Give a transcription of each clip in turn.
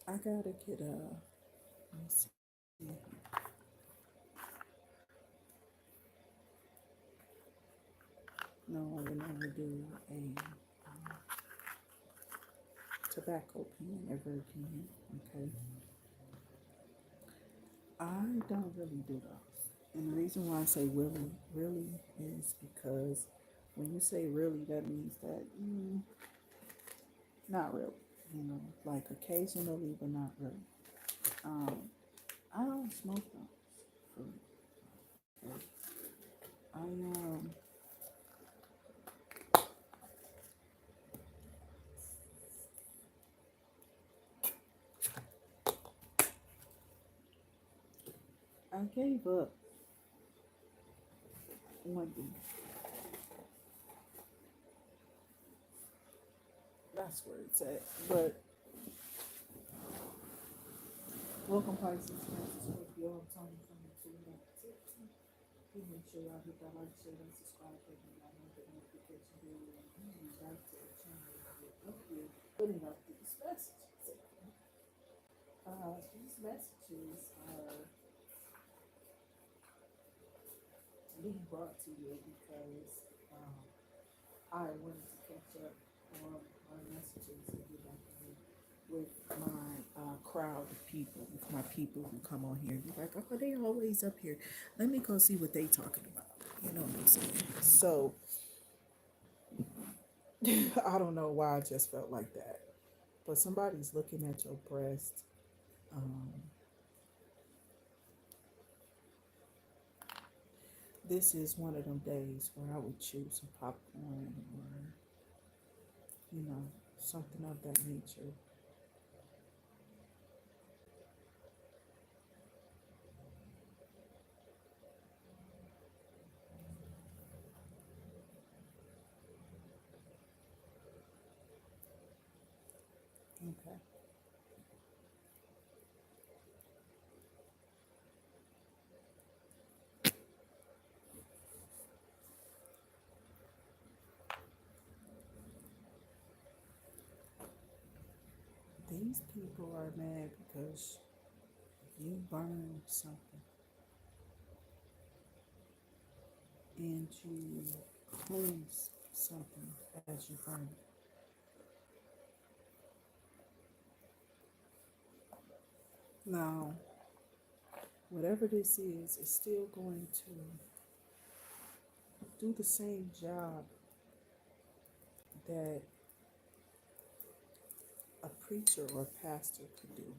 I gotta get let me see. No, I would never do a tobacco pen ever again. Okay, I don't really do those. And the reason why I say really is because when you say really, that means that not really. You know, like occasionally, but not really. Um, I don't smoke those. For, I I gave up one thing. That's where it's at. But welcome Pisces, Cancer, Scorpio, I'm Tony from IntuitActivity. Please make sure y'all hit that like, share, and subscribe button. Y'all know the notification bell and back to the channel. Up here, putting up these messages. These messages are being brought to you because I wanted to catch up on my messages and get back in with my crowd of people, with my people who come on here and be like, oh, they always up here. Let me go see what they talking about. You know what I'm saying? So I don't know why I just felt like that. But somebody's looking at your breast. Um, this is one of them days where I would chew some popcorn or, you know, something of that nature. Okay. These people are mad because you burned something and you cleanse something as you burn it. Now, whatever this is, it's still going to do the same job that a preacher or pastor could do.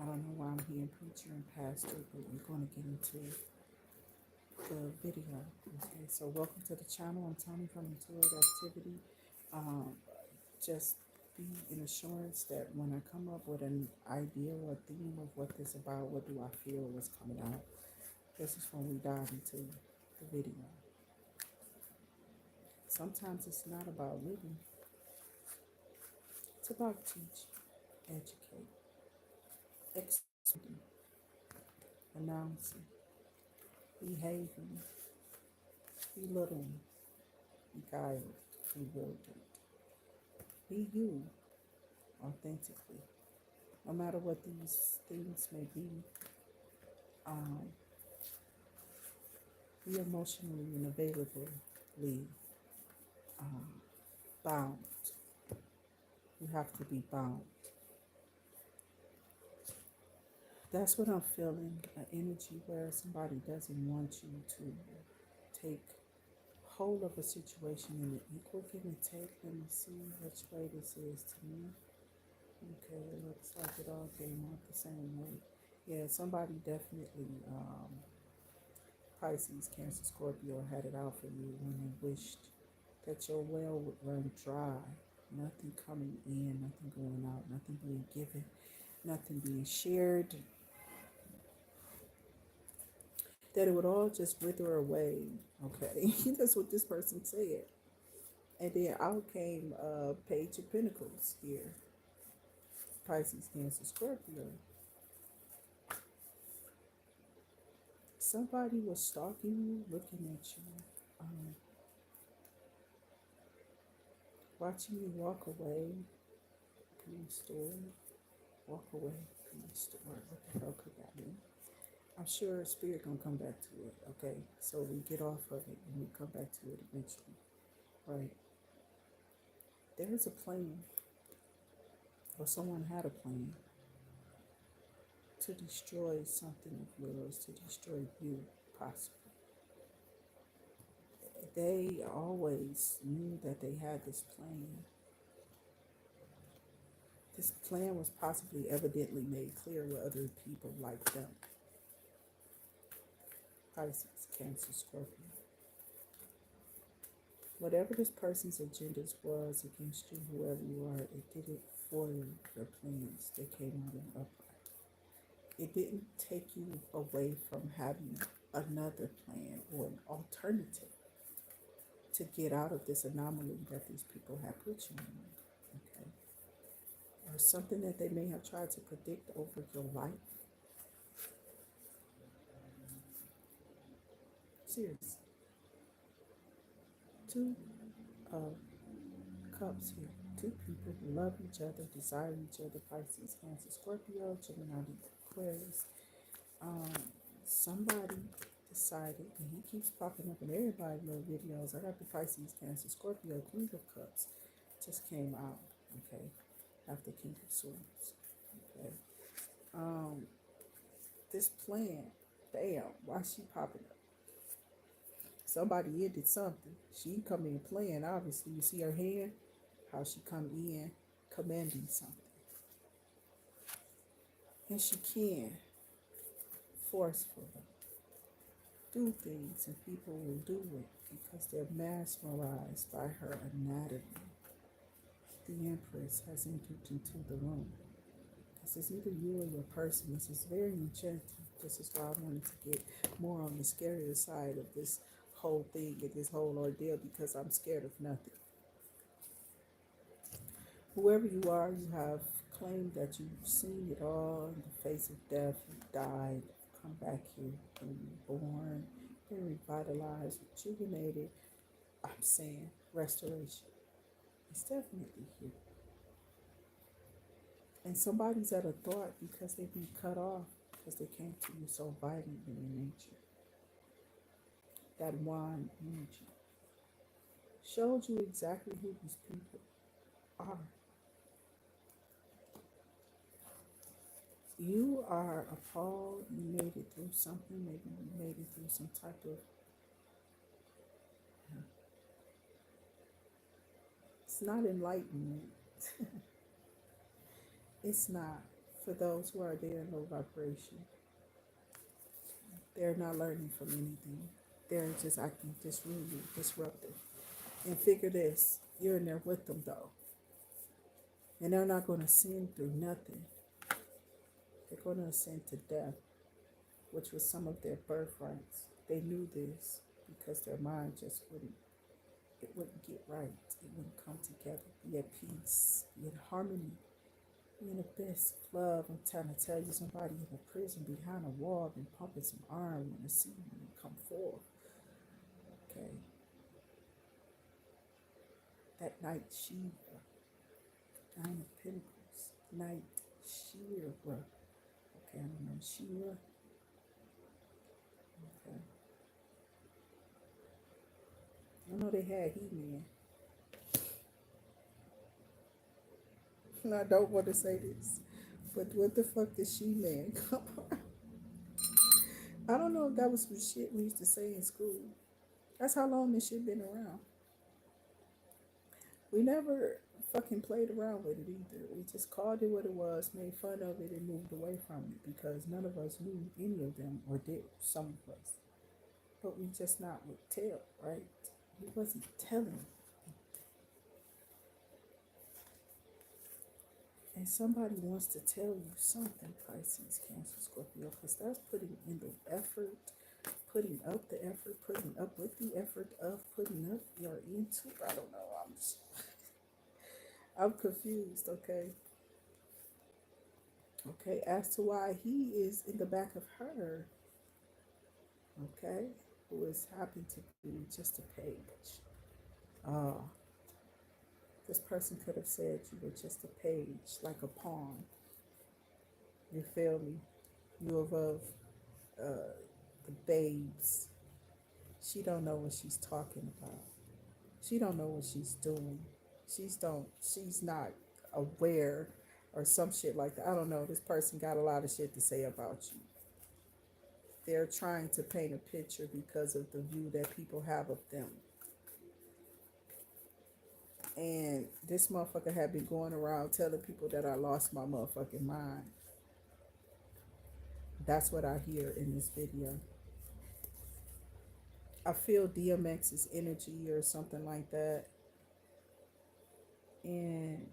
I don't know why I'm here, preacher and pastor, but we're going to get into the video. Okay, so welcome to the channel. I'm Toni from Intuit Activity. Um, just be in assurance that when I come up with an idea or theme of what this about, what do I feel is coming out, this is when we dive into the video. Sometimes it's not about living, it's about teaching, educate, executing, announcing, behaving, belittling, beguiled, bewildered. Be you authentically. No matter what these things may be, um, be emotionally and availably um, bound. You have to be bound. That's what I'm feeling, an energy where somebody doesn't want you to take hold of a situation in an equal give and take. Let me see which way this is to me. Okay, it looks like it all came out the same way. Yeah, somebody definitely, Pisces, Cancer, Scorpio, had it out for you when they wished that your well would run dry. Nothing coming in, nothing going out, nothing being given, nothing being shared, that it would all just wither away. Okay, that's what this person said. And then out came Page of Pentacles here, Pisces, Cancer, Scorpio. Somebody was stalking you, looking at you, um, watching you walk away, from the store, walk away from the store. What the hell could that mean? I'm sure spirit gonna come back to it, okay? So we get off of it and we come back to it eventually, right? There is a plan, or someone had a plan to destroy something of yours, to destroy you, possibly. They always knew that they had this plan. This plan was possibly evidently made clear with other people like them. Pisces, Cancer, Scorpio. Whatever this person's agendas was against you, whoever you are, it didn't foil their plans. They came out in upright. It didn't take you away from having another plan or an alternative to get out of this anomaly that these people have put you in. Okay. Or something that they may have tried to predict over your life. Seriously. Two cups here. Two people who love each other, desire each other, Pisces, Cancer, Scorpio, Gemini, Aquarius. Somebody decided, and he keeps popping up in everybody's little videos. I got the Pisces, Cancer, Scorpio, Queen of Cups just came out, okay, after King of Swords, okay. This plan, damn, why she popping up? Somebody ended something. She come in playing, obviously. You see her hand? How she come in commanding something. And she can forcefully do things, and people will do it because they're mesmerized by her anatomy. The Empress has entered into the room. This is either you or your person. This is very enchanting. This is why I wanted to get more on the scarier side of this whole thing and this whole ordeal, because I'm scared of nothing. Whoever you are, you have claimed that you've seen it all in the face of death. You died, come back here, and reborn, been revitalized, rejuvenated. I'm saying restoration. It's definitely here. And somebody's at a thought because they've been cut off because they came to you so violent in nature. That wand energy showed you exactly who these people are. You are appalled. You made it through something. Maybe you made it through some type of... It's not enlightenment. It's not for those who are there in low vibration. They're not learning from anything. They're just acting disruptive, disruptive. And figure this, you're in there with them though. And they're not going to ascend through nothing. They're going to ascend to death, which was some of their birthrights. They knew this because their mind just wouldn't get right. It wouldn't come together, be at peace, be in harmony, be in the best of love. I'm trying to tell you, somebody in a prison behind a wall been pumping some iron when to see you come forth. Okay. That night Shiva, Nine of Pentacles, night Shiva. Okay, I don't know, Shiva. Okay. I know they had He-Man. And I don't want to say this, but what the fuck did She-Man come on? I don't know if that was some shit we used to say in school. That's how long this shit been around. We never fucking played around with it either. We just called it what it was, made fun of it, and moved away from it because none of us knew any of them, or did, some of us. But we just not would tell, right? He wasn't telling. And somebody wants to tell you something, Pisces, Cancer, Scorpio, because that's putting in the effort, putting up the effort, putting up with the effort of putting up your into. I don't know. I'm confused, okay? Okay, as to why he is in the back of her, okay, who is happened to be just a page. This person could have said you were just a page, like a pawn. You feel me? You of the babes. She don't know what she's talking about. She don't know what she's doing. She's not aware or some shit like that. I don't know. This person got a lot of shit to say about you. They're trying to paint a picture because of the view that people have of them. And this motherfucker had been going around telling people that I lost my motherfucking mind. That's what I hear in this video. I feel DMX's energy or something like that. And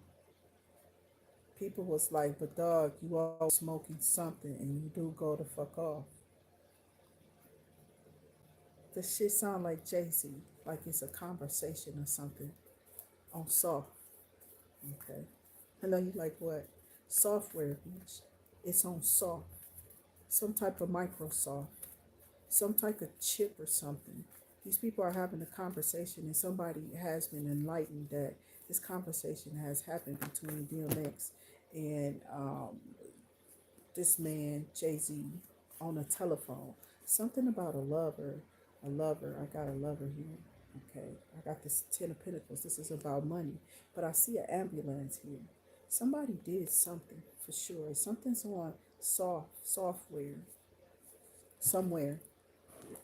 people was like, but dog, you all smoking something and you do go the fuck off. The shit sound like Jay-Z, like it's a conversation or something on soft. Okay. I know you like what? Software, bitch. It's on soft. Some type of Microsoft. Some type of chip or something. These people are having a conversation and somebody has been enlightened that this conversation has happened between DMX and this man, Jay-Z, on a telephone. Something about a lover. A lover. I got a lover here. Okay. I got this 10 of Pentacles. This is about money. But I see an ambulance here. Somebody did something for sure. Something's on software somewhere.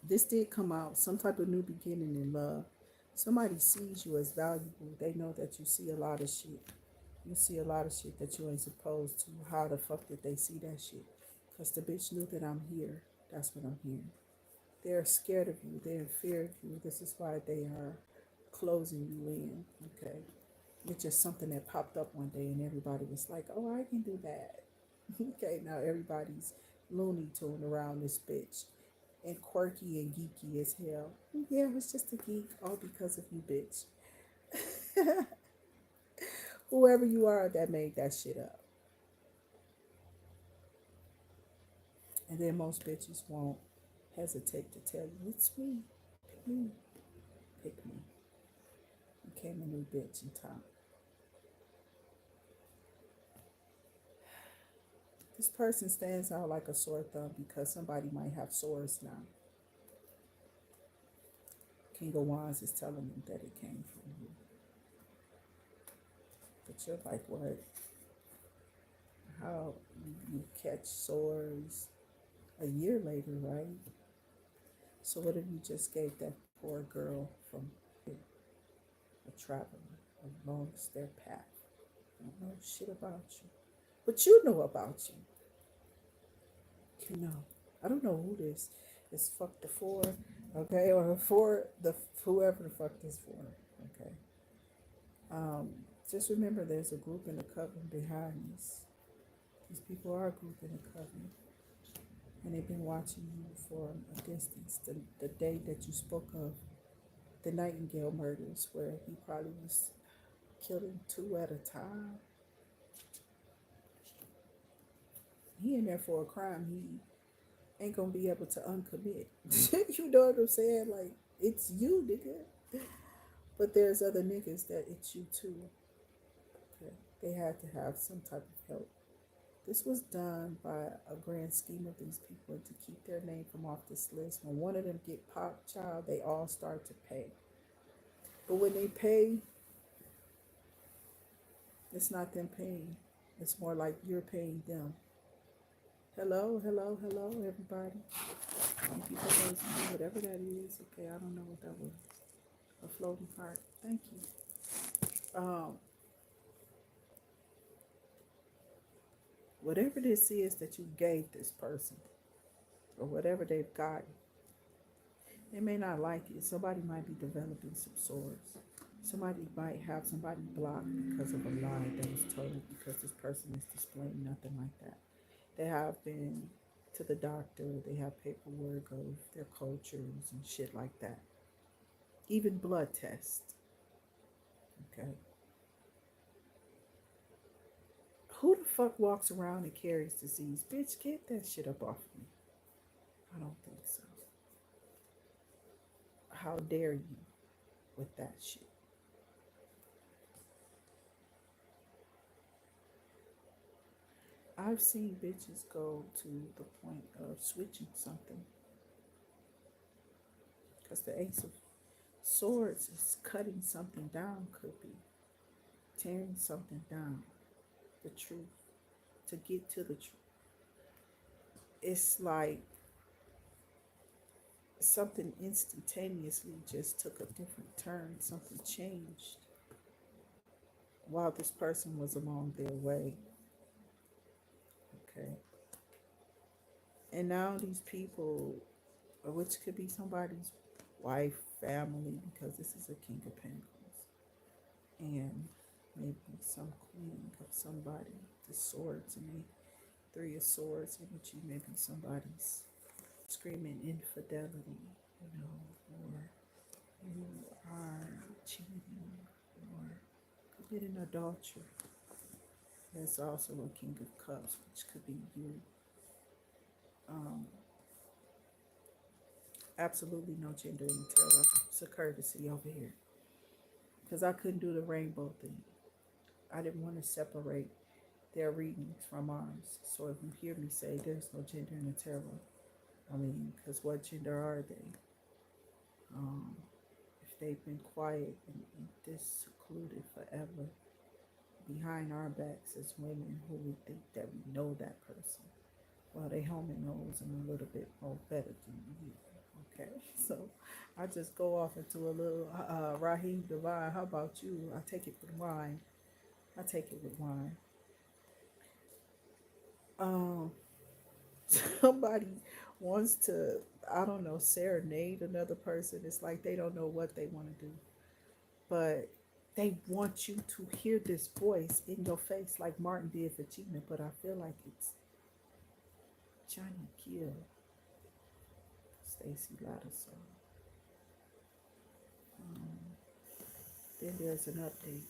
This did come out. Some type of new beginning in love. Somebody sees you as valuable. They know that you see a lot of shit. You see a lot of shit that you ain't supposed to. How the fuck did they see that shit? Because the bitch knew that I'm here. That's what I'm hearing. They're scared of you. They're in fear of you. This is why they are closing you in. Okay. It's just something that popped up one day and everybody was like, oh, I can do that. Okay, now everybody's Looney Tune around this bitch. And quirky and geeky as hell. Yeah, it was just a geek, all because of you, bitch. Whoever you are that made that shit up. And then most bitches won't hesitate to tell you, it's me. Pick me. Pick me. Became a new bitch in town. This person stands out like a sore thumb because somebody might have sores now. King of Wands is telling them that it came from you. But you're like, what? How you catch sores a year later, right? So what if you just gave that poor girl from a traveler along their path? I don't know shit about you. But you know about you. You know. I don't know who this is. Fuck the four, okay? Or for the whoever the fuck this for, okay? Just remember there's a group in the coven behind this. These people are a group in the coven. And they've been watching you from a distance. The day that you spoke of the Nightingale murders, where he probably was killing 2 at a time. He in there for a crime he ain't gonna be able to uncommit. You know what I'm saying? Like, it's you, nigga. But there's other niggas that it's you too. Okay. They had to have some type of help. This was done by a grand scheme of these people to keep their name from off this list. When one of them get popped, child, they all start to pay. But when they pay, it's not them paying. It's more like you're paying them. Hello, hello, hello, everybody. Thank you for those, whatever that is. Okay, I don't know what that was. A floating heart. Thank you. Whatever this is that you gave this person, or whatever they've gotten, they may not like it. Somebody might be developing some sores. Somebody might have somebody blocked because of a lie that was told, because this person is displaying nothing like that. They have been to the doctor. They have paperwork of their cultures and shit like that. Even blood tests. Okay. Who the fuck walks around and carries disease? Bitch, get that shit up off me. I don't think so. How dare you with that shit? I've seen bitches go to the point of switching something, because the Ace of Swords is cutting something down, could be tearing something down, the truth, to get to the truth. It's like something instantaneously just took a different turn, something changed while this person was along their way. Okay. And now these people, which could be somebody's wife, family, because this is a King of Pentacles, and maybe some queen of somebody, the swords, and the Three of Swords, in which you may be somebody's screaming infidelity, or you are cheating or committing adultery. There's also a King of Cups, which could be you. Absolutely no gender in the tarot. It's a courtesy over here, because I couldn't do the rainbow thing. I didn't want to separate their readings from ours. So if you hear me say there's no gender in the tarot, I mean, because what gender are they? If they've been quiet and this secluded forever behind our backs as women who we think that we know that person, well, they home and knows them a little bit more better than you. Okay, so I just go off into a little Raheem Divine. How about you? I take it with wine. I take it with wine. Somebody wants to, I don't know, serenade another person. It's like they don't know what they want to do, but they want you to hear this voice in your face, like Martin did for Gina. But I feel like it's Johnny Gill, Stacy Lattisaw. Then there's an update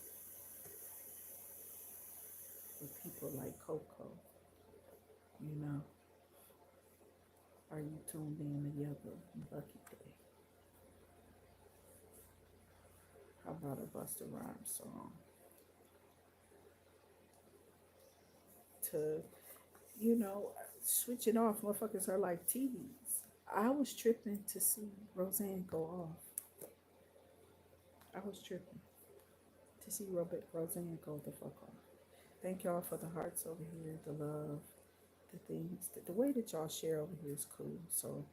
with people like Coco. Are you tuned in together? Lucky Day. How about a Busta Rhymes song? To, switching off, motherfuckers are like TVs. I was tripping to see Roseanne go off. I was tripping to see Roseanne go the fuck off. Thank y'all for the hearts over here, the love, the things. The way that y'all share over here is cool. So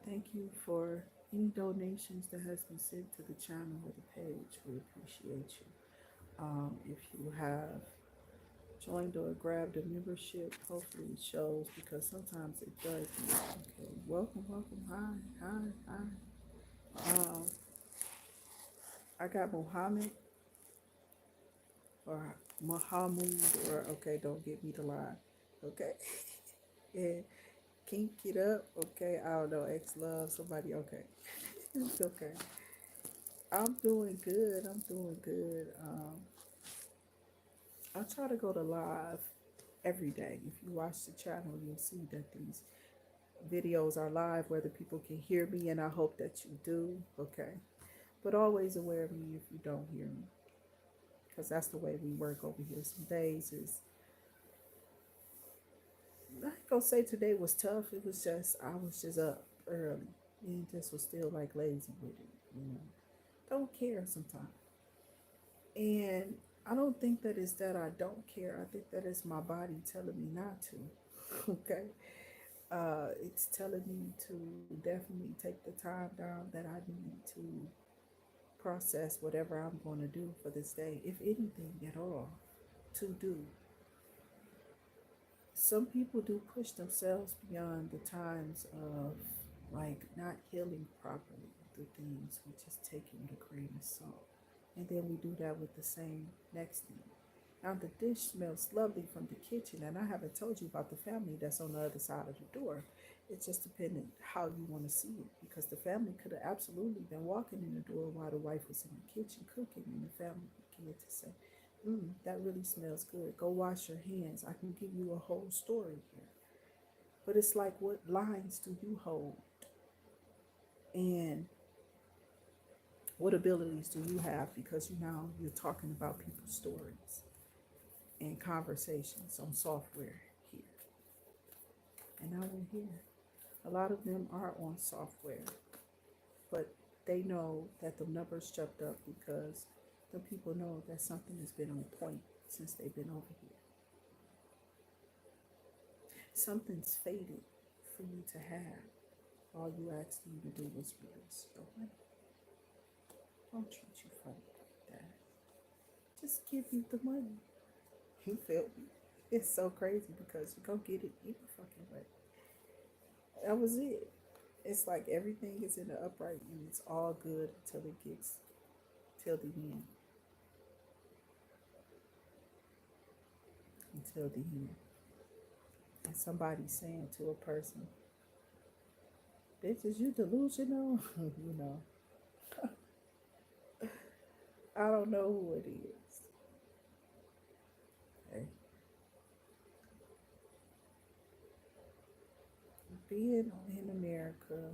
thank you for any donations that has been sent to the channel or the page. We appreciate you. If you have joined or grabbed a membership, hopefully it shows, because sometimes it does. Okay, welcome. Hi. I got Muhammad or Muhammad, or okay, don't get me to lie. Okay. And kink it up. Okay, I don't know, ex love somebody. Okay. It's okay. I'm doing good. I try to go to live every day. If you watch the channel, you'll see that these videos are live, whether people can hear me, and I hope that you do. Okay. But always aware of me if you don't hear me, because that's the way we work over here. Some days is, I ain't gonna say today was tough. It was just, I was just up early and just was still like lazy with it. Don't care sometimes. And I don't think that it's that I don't care. I think that it's my body telling me not to. Okay. It's telling me to definitely take the time down that I need to process whatever I'm going to do for this day, if anything at all to do. Some people do push themselves beyond the times of like not healing properly through things. We just take it with a grain of salt. And then we do that with the same next thing. Now the dish smells lovely from the kitchen, and I haven't told you about the family that's on the other side of the door. It's just dependent how you want to see it, because the family could have absolutely been walking in the door while the wife was in the kitchen cooking, and the family began to say, that really smells good. Go wash your hands. I can give you a whole story here. But it's like, what lines do you hold? And what abilities do you have? Because you're talking about people's stories and conversations on software here. And I will hear. A lot of them are on software, but they know that the numbers jumped up because the people know that something has been on point since they've been over here. Something's faded for you to have. All you asked me to do was release your money. Don't treat you funny like that. Just give you the money. You feel me? It's so crazy because you go get it either fucking way. That was it. It's like everything is in the upright and it's all good until it gets till the end. Until the end. And somebody's saying to a person, bitch, is you delusional? You know. I don't know who it is. Okay. Being in America,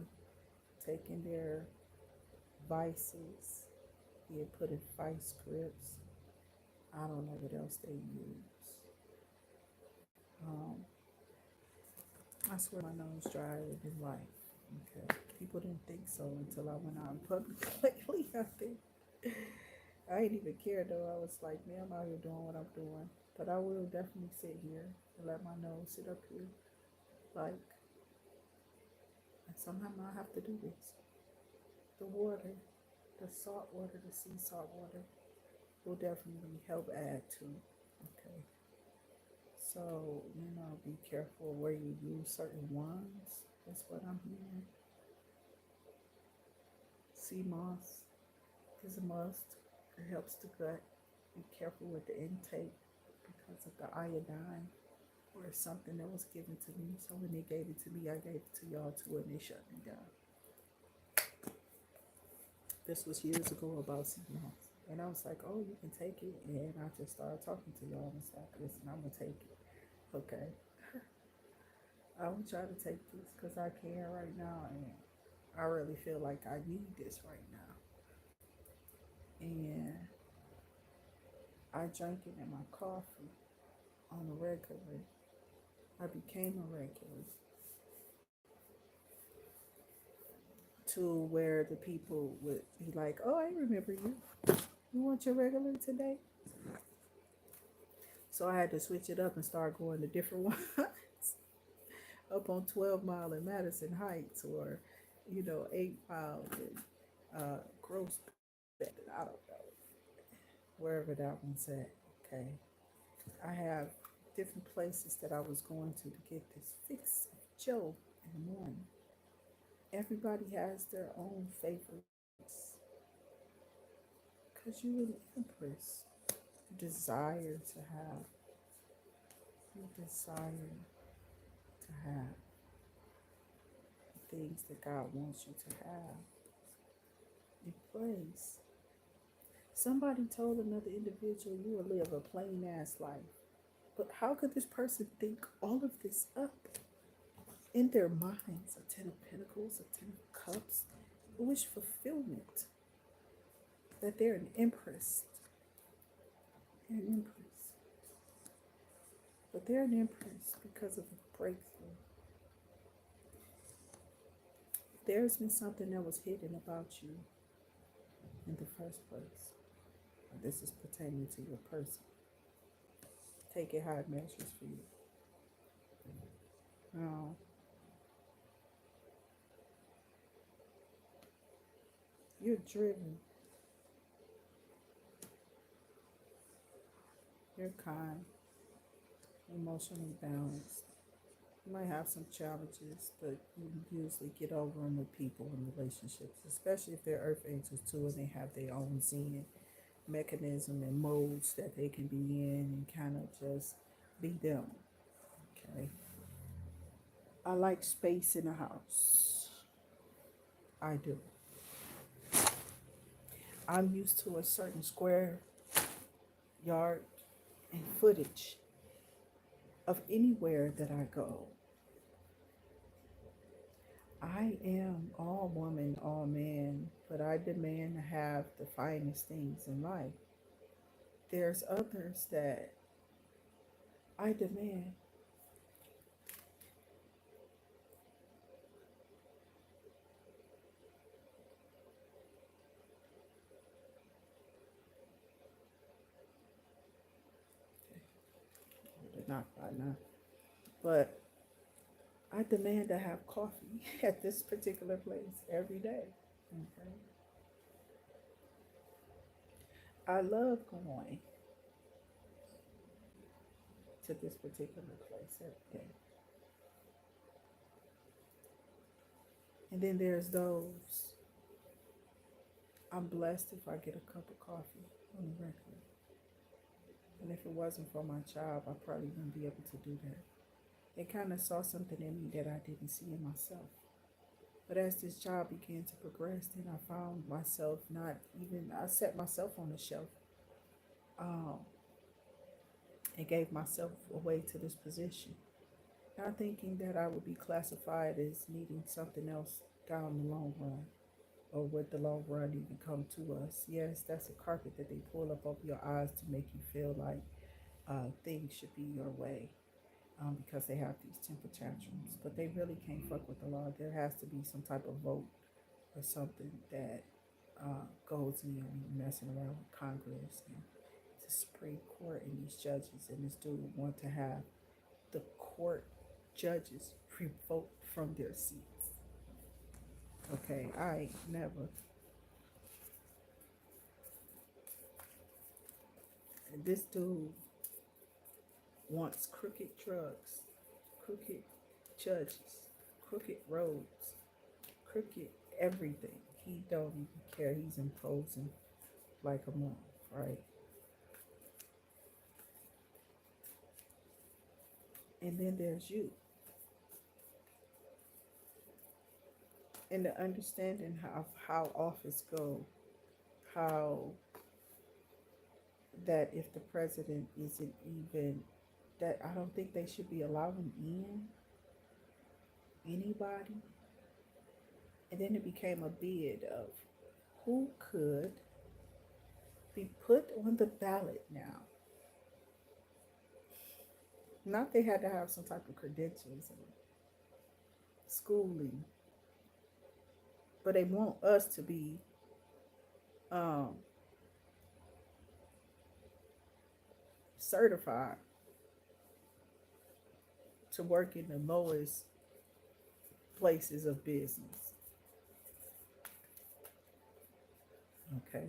taking their vices, being put in vice grips. I don't know what else they use. I swear my nose dried in life. Okay. People didn't think so until I went out in public lately. I think I ain't even care though. I was like, man, I'm out here doing what I'm doing. But I will definitely sit here and let my nose sit up here. Like, and somehow I have to do this. The water, the salt water, the sea salt water will definitely help add to. Okay. So, be careful where you use certain ones. That's what I'm hearing. Sea moss is a must. It helps the gut. Be careful with the intake because of the iodine or something that was given to me. So when they gave it to me, I gave it to y'all too, and they shut me down. This was years ago about sea moss. And I was like, oh, you can take it. And I just started talking to y'all and stuff. Listen, I'm going to take it. Okay. I will try to take this because I can right now. And I really feel like I need this right now. And I drank it in my coffee on a regular. I became a regular to where the people would be like, oh, I remember you. You want your regular today? So I had to switch it up and start going to different ones up on 12 Mile in Madison Heights or, 8 Mile in Gross Bed. I don't know. Wherever that one's at. Okay. I have different places that I was going to get this fix of Joe in the morning. Everybody has their own favorites. Because you're an empress. You desire to have. You desire to have the things that God wants you to have in place. Somebody told another individual you will live a plain ass life. But how could this person think all of this up? In their minds, a 10 of Pentacles, a 10 of Cups, wish fulfillment. That they're an empress. They're an empress. But they're an empress because of a breakthrough. There's been something that was hidden about you in the first place. This is pertaining to your person. Take it how it measures for you. Now, you're driven. You're kind. Emotionally balanced. You might have some challenges, but you usually get over them with people and relationships, especially if they're earth angels too and they have their own zen mechanism and modes that they can be in and kind of just be them. Okay. I like space in a house. I do. I'm used to a certain square yard and footage of anywhere that I go. I am all woman, all man, but I demand to have the finest things in life. There's others that I demand if not by now. But I demand to have coffee at this particular place every day. Okay. I love going to this particular place every day. And then there's those, I'm blessed if I get a cup of coffee on the regular. And if it wasn't for my job, I probably wouldn't be able to do that. They kind of saw something in me that I didn't see in myself. But as this job began to progress, then I found myself not even, I set myself on the shelf um, and gave myself away to this position. Not thinking that I would be classified as needing something else down the long run, or would the long run even come to us. Yes, that's a carpet that they pull up over your eyes to make you feel like things should be your way. Because they have these temper tantrums, but they really can't fuck with the law. There has to be some type of vote or something that goes in when you're messing around with Congress and the Supreme Court and these judges. And this dude want to have the court judges revoke from their seats. Okay, I ain't never. And this dude wants crooked drugs, crooked judges, crooked roads, crooked everything. He don't even care. He's imposing like a monk, right? And then there's you. And the understanding of how office go, how that if the president isn't even, that I don't think they should be allowing in anybody. And then it became a bid of who could be put on the ballot now. Not they had to have some type of credentials and schooling, but they want us to be certified to work in the lowest places of business. Okay.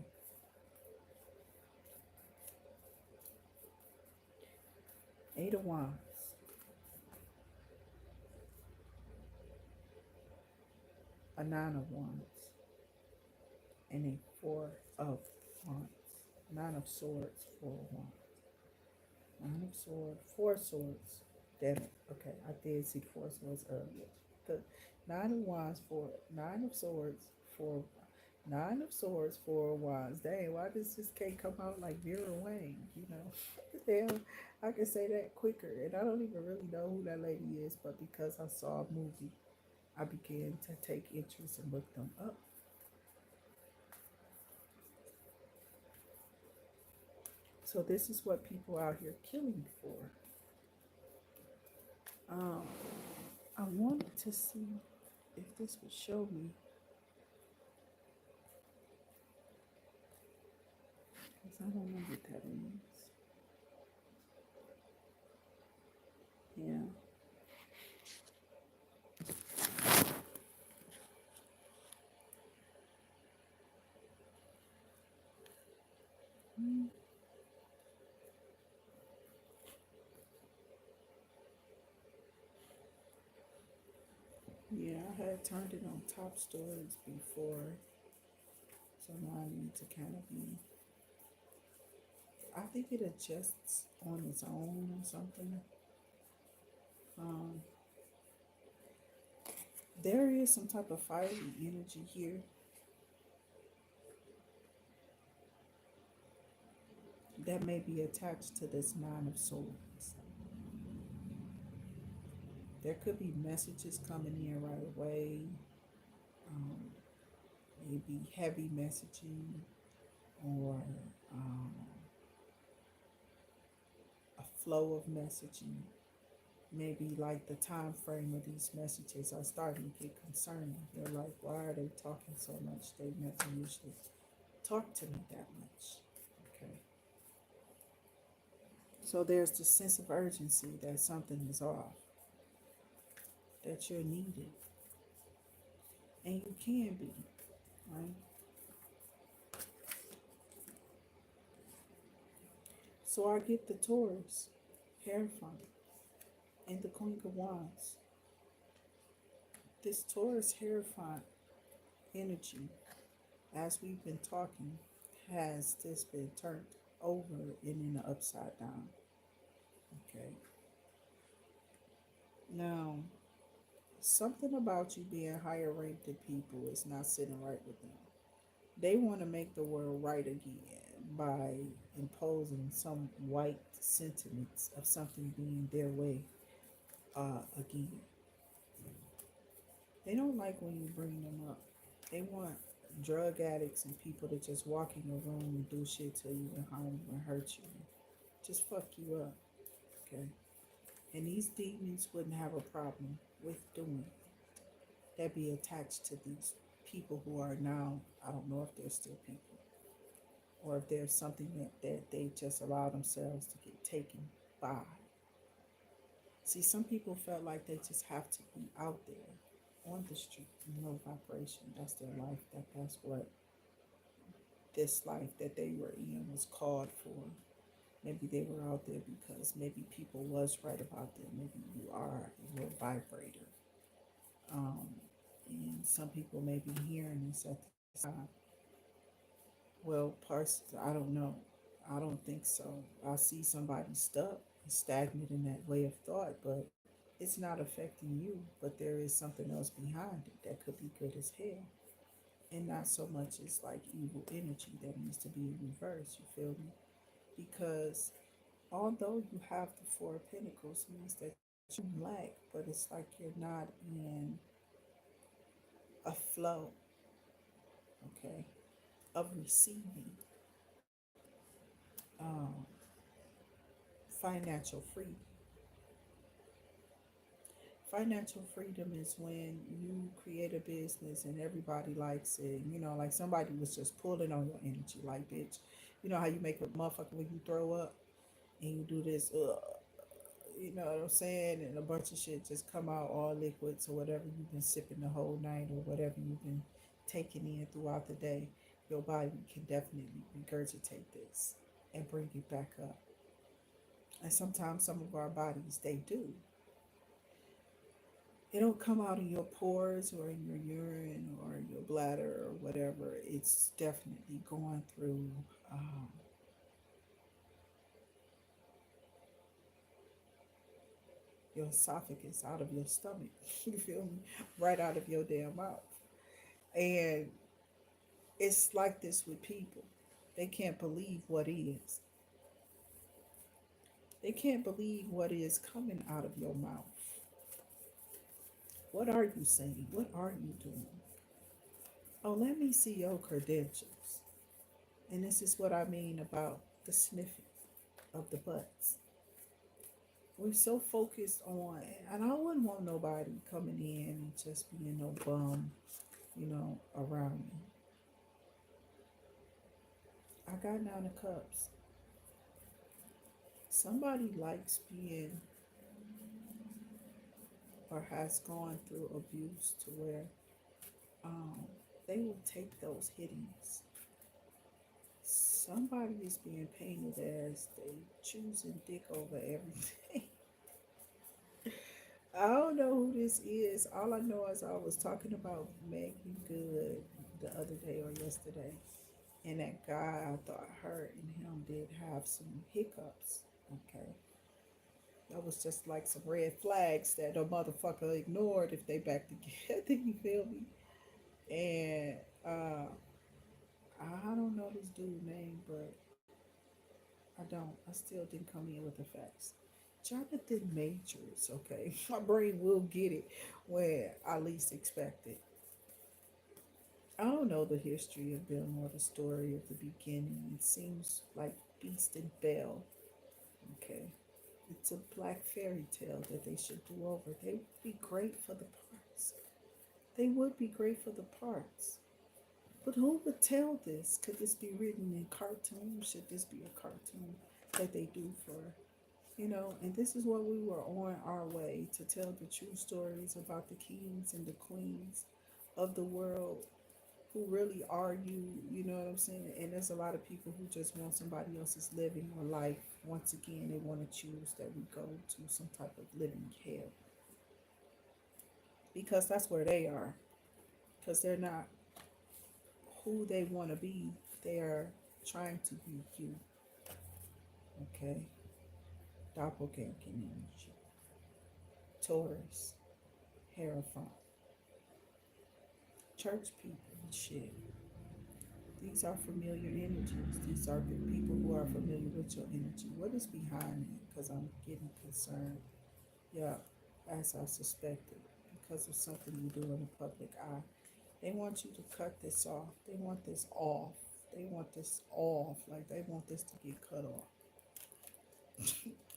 Eight of Wands. A Nine of Wands. And a Four of Wands. Nine of Swords, Four of Wands. Nine of Swords, Four Swords. Damn it. Okay, I did see Four Swords earlier. The Nine of Wands, Four, Nine of Swords, Four, Nine of Swords, Four of Wands. Dang, why does this can't come out like Vera Wang? You know, damn, I can say that quicker. And I don't even really know who that lady is, but because I saw a movie, I began to take interest and look them up. So this is what people out here killing for. I wanted to see if this would show me, because I don't know what that means. Yeah. Yeah, I had turned it on top stories before, so now I need to kind of be, I think it adjusts on its own or something. There is some type of fiery energy here. That may be attached to this Nine of Swords. There could be messages coming in right away. Maybe heavy messaging, or a flow of messaging. Maybe like the time frame of these messages are starting to get concerning. They're like, why are they talking so much? They never usually talk to me that much. Okay. So there's the sense of urgency that something is off, that you're needed, and you can be, right? So I get the Taurus, Hierophant, and the Queen of Wands. This Taurus Hierophant energy, as we've been talking, has this been turned over and in the upside down. Okay. Now, something about you being higher ranked than people is not sitting right with them. They want to make the world right again by imposing some white sentiments of something being their way again. They don't like when you bring them up. They want drug addicts and people to just walk in your room and do shit to you and harm you and hurt you. Just fuck you up. Okay. And these demons wouldn't have a problem with doing that, be attached to these people who are now, I don't know if they're still people or if there's something that they just allow themselves to get taken by. See, some people felt like they just have to be out there on the street, no vibration. That's their life. That's what this life that they were in was called for. Maybe they were out there because maybe people was right about them. Maybe you are a low vibrator. Um, and some people may be hearing this at the time. Well, parts, I don't know. I don't think so. I see somebody stuck, stagnant in that way of thought, but it's not affecting you. But there is something else behind it that could be good as hell. And not so much as like evil energy that needs to be in reverse. You feel me? Because although you have the Four of Pentacles, means that you lack, but it's like you're not in a flow, okay, of receiving um, financial freedom. Financial freedom is when you create a business and everybody likes it. You know, like somebody was just pulling on your energy, like, bitch, you know how you make a motherfucker when you throw up and you do this, you know what I'm saying? And a bunch of shit just come out all liquids or whatever you've been sipping the whole night or whatever you've been taking in throughout the day. Your body can definitely regurgitate this and bring it back up. And sometimes some of our bodies, they do. It don't come out in your pores or in your urine or your bladder or whatever. It's definitely going through your esophagus, out of your stomach. You feel me? Right out of your damn mouth. And it's like this with people. They can't believe what is. They can't believe what is coming out of your mouth. What are you saying? What are you doing? Oh, let me see your credentials. And this is what I mean about the sniffing of the butts. We're so focused on, and I wouldn't want nobody coming in and just being no bum, you know, around me. I got 9 of Cups. Somebody likes being or has gone through abuse to where um, they will take those hittings. Somebody is being painted as they choosing dick over everything. I don't know who this is. All I know is I was talking about Megan Good the other day or yesterday. And that guy, I thought her and him did have some hiccups. Okay. That was just like some red flags that a motherfucker ignored if they back together. You feel me? And I don't know this dude's name, but I don't. I still didn't come in with the facts. Jonathan Majors, okay. My brain will get it when I least expect it. I don't know the history of them or the story of the beginning. It seems like Beast and Belle, okay. It's a black fairy tale that they should do over. They would be great for the parts. They would be great for the parts. But who would tell this? Could this be written in cartoon? Should this be a cartoon that they do for? And this is what we were on our way to tell the true stories about the kings and the queens of the world who really are you, you know what I'm saying? And there's a lot of people who just want somebody else's living or life. Once again, they want to choose that we go to some type of living hell because that's where they are. Because they're not who they want to be, they are trying to be you. Okay? Doppelganger energy, Taurus, Hierophant, church people, and shit. These are familiar energies. These are the people who are familiar with your energy. What is behind it? Because I'm getting concerned. Yeah, as I suspected, because of something you do in the public eye. They want you to cut this off. They want this off. They want this off. Like they want this to get cut off.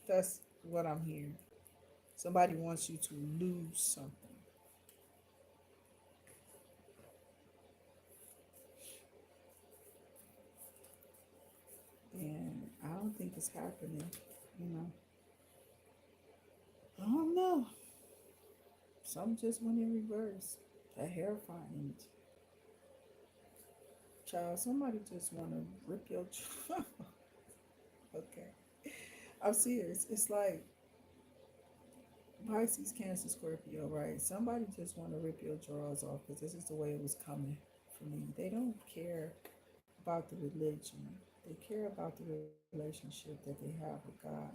That's what I'm hearing. Somebody wants you to lose something. And I don't think it's happening, you know. I don't know. Some just went in reverse. That hair fine. Child, somebody just want to rip your jaw. Okay. I'm serious. It's like Pisces, Cancer, Scorpio, right? Somebody just want to rip your drawers off because this is the way it was coming for me. They don't care about the religion. They care about the relationship that they have with God.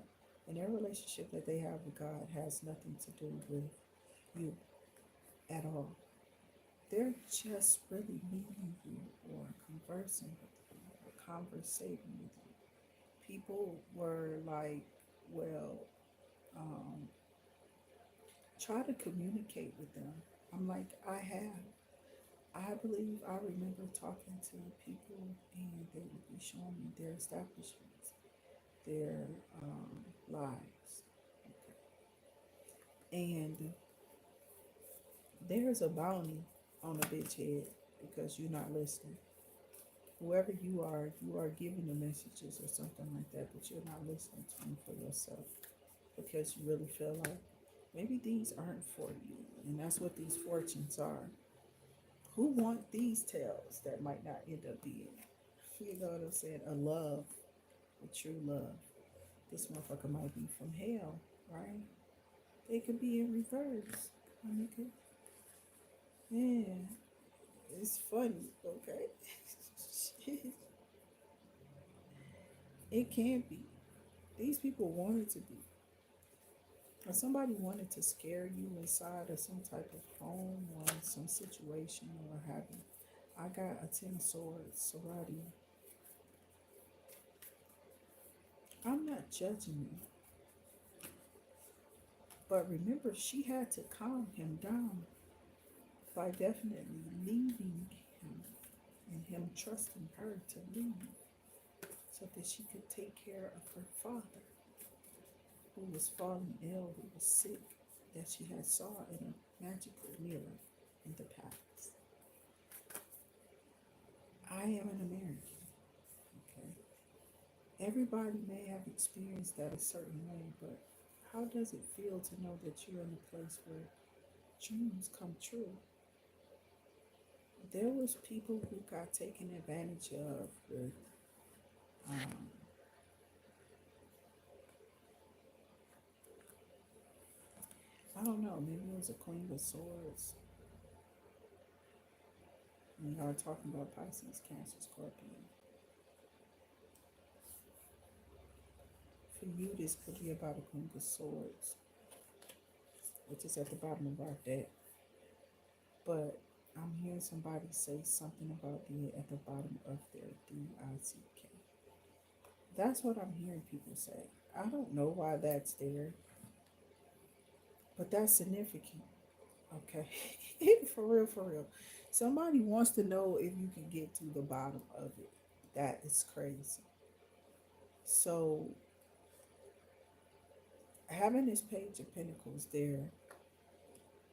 And their relationship that they have with God has nothing to do with you at all. They're just really meeting you or conversing with you or conversating with you. People were like, well, um, try to communicate with them. I'm like, I have. I believe I remember talking to people and they would be showing me their establishments, their lives. And there's a bounty on a bitch head because you're not listening. Whoever you are giving the messages or something like that, but you're not listening to them for yourself because you really feel like maybe these aren't for you. And that's what these fortunes are. Who want these tails that might not end up being, you know what I'm saying, a love, a true love. This motherfucker might be from hell, right? They could be in reverse. My nigga. Yeah, it's funny, okay? It can't be. These people wanted to be. Or somebody wanted to scare you inside of some type of home or some situation or having. I got a 10 swords, Sarati. I'm not judging you, but remember, she had to calm him down by definitely leaving him and him trusting her to leave so that she could take care of her father who was falling ill, who was sick, that she had saw in a magical mirror in the past. I am an American, okay? Everybody may have experienced that a certain way, but how does it feel to know that you're in a place where dreams come true? There was people who got taken advantage of with um, I don't know, maybe it was a Queen of Swords. We are talking about Pisces, Cancer, Scorpio. For you, this could be about a Queen of Swords, which is at the bottom of our deck. But I'm hearing somebody say something about being at the bottom of their DICK. That's what I'm hearing people say. I don't know why that's there, but that's significant. Okay. For real, for real. Somebody wants to know if you can get to the bottom of it. That is crazy. So having this page of pentacles there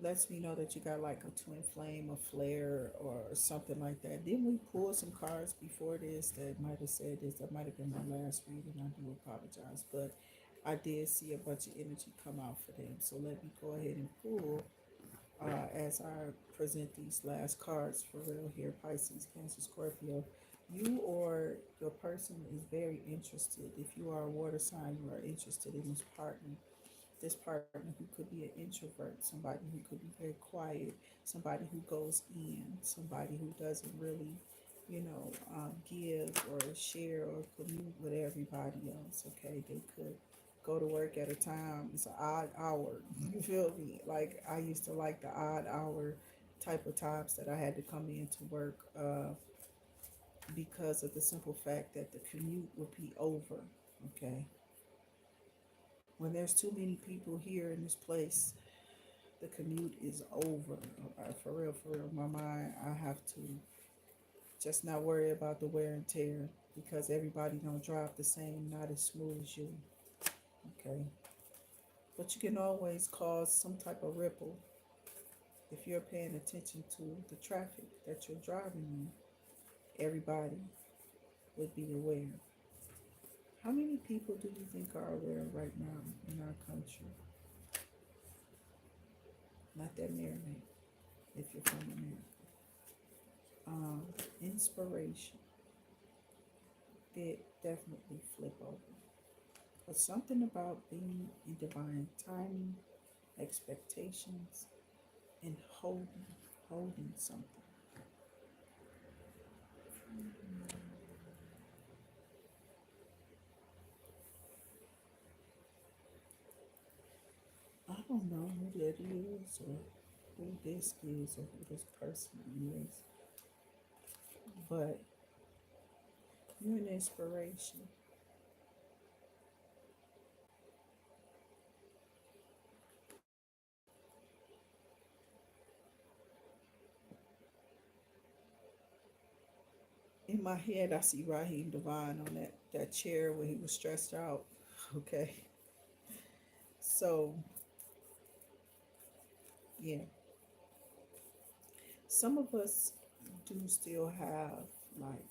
lets me know that you got like a twin flame, a flare, or something like that. Didn't we pull some cards before this that might have said this? That might have been my last reading. I do apologize, but I did see a bunch of energy come out for them. So let me go ahead and pull as I present these last cards for real here, Pisces, Cancer, Scorpio. You or your person is very interested. If you are a water sign, you are interested in this partner who could be an introvert, somebody who could be very quiet, somebody who goes in, somebody who doesn't really, give or share or commute with everybody else. Okay, they could go to work at a time. It's an odd hour. You feel me? Like I used to like the odd hour type of times that I had to come in to work because of the simple fact that the commute would be over. Okay, when there's too many people here in this place, the commute is over. For real, my mind, I have to just not worry about the wear and tear because everybody don't drive the same, not as smooth as you. Okay, but you can always cause some type of ripple if you're paying attention to the traffic that you're driving in. Everybody would be aware. How many people do you think are aware right now in our country? Not that many, if you're from America. Inspiration did definitely flip over. But something about being in divine timing, expectations, and holding something. I don't know who that is or who this is or who this person is, but you're an inspiration. In my head, I see Raheem Devine on that chair when he was stressed out. Okay. So, yeah, some of us do still have like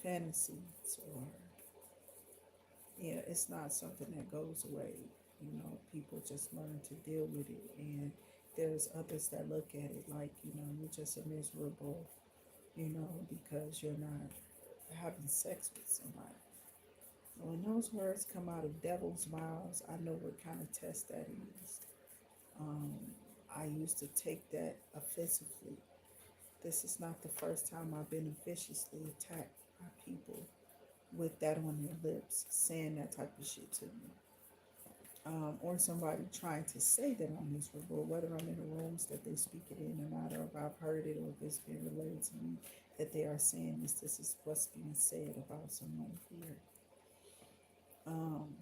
fantasies or, yeah, it's not something that goes away. People just learn to deal with it. And there's others that look at it like, you're just a miserable, because you're not having sex with somebody. When those words come out of devil's mouths, I know what kind of test that is. Um, I used to take that offensively. This is not the first time I've been viciously attacked by people with that on their lips, saying that type of shit to me. Or somebody trying to say that I'm miserable, whether I'm in the rooms that they speak it in or not, or if I've heard it or if it's been relayed to me that they are saying this is what's being said about someone here. Um,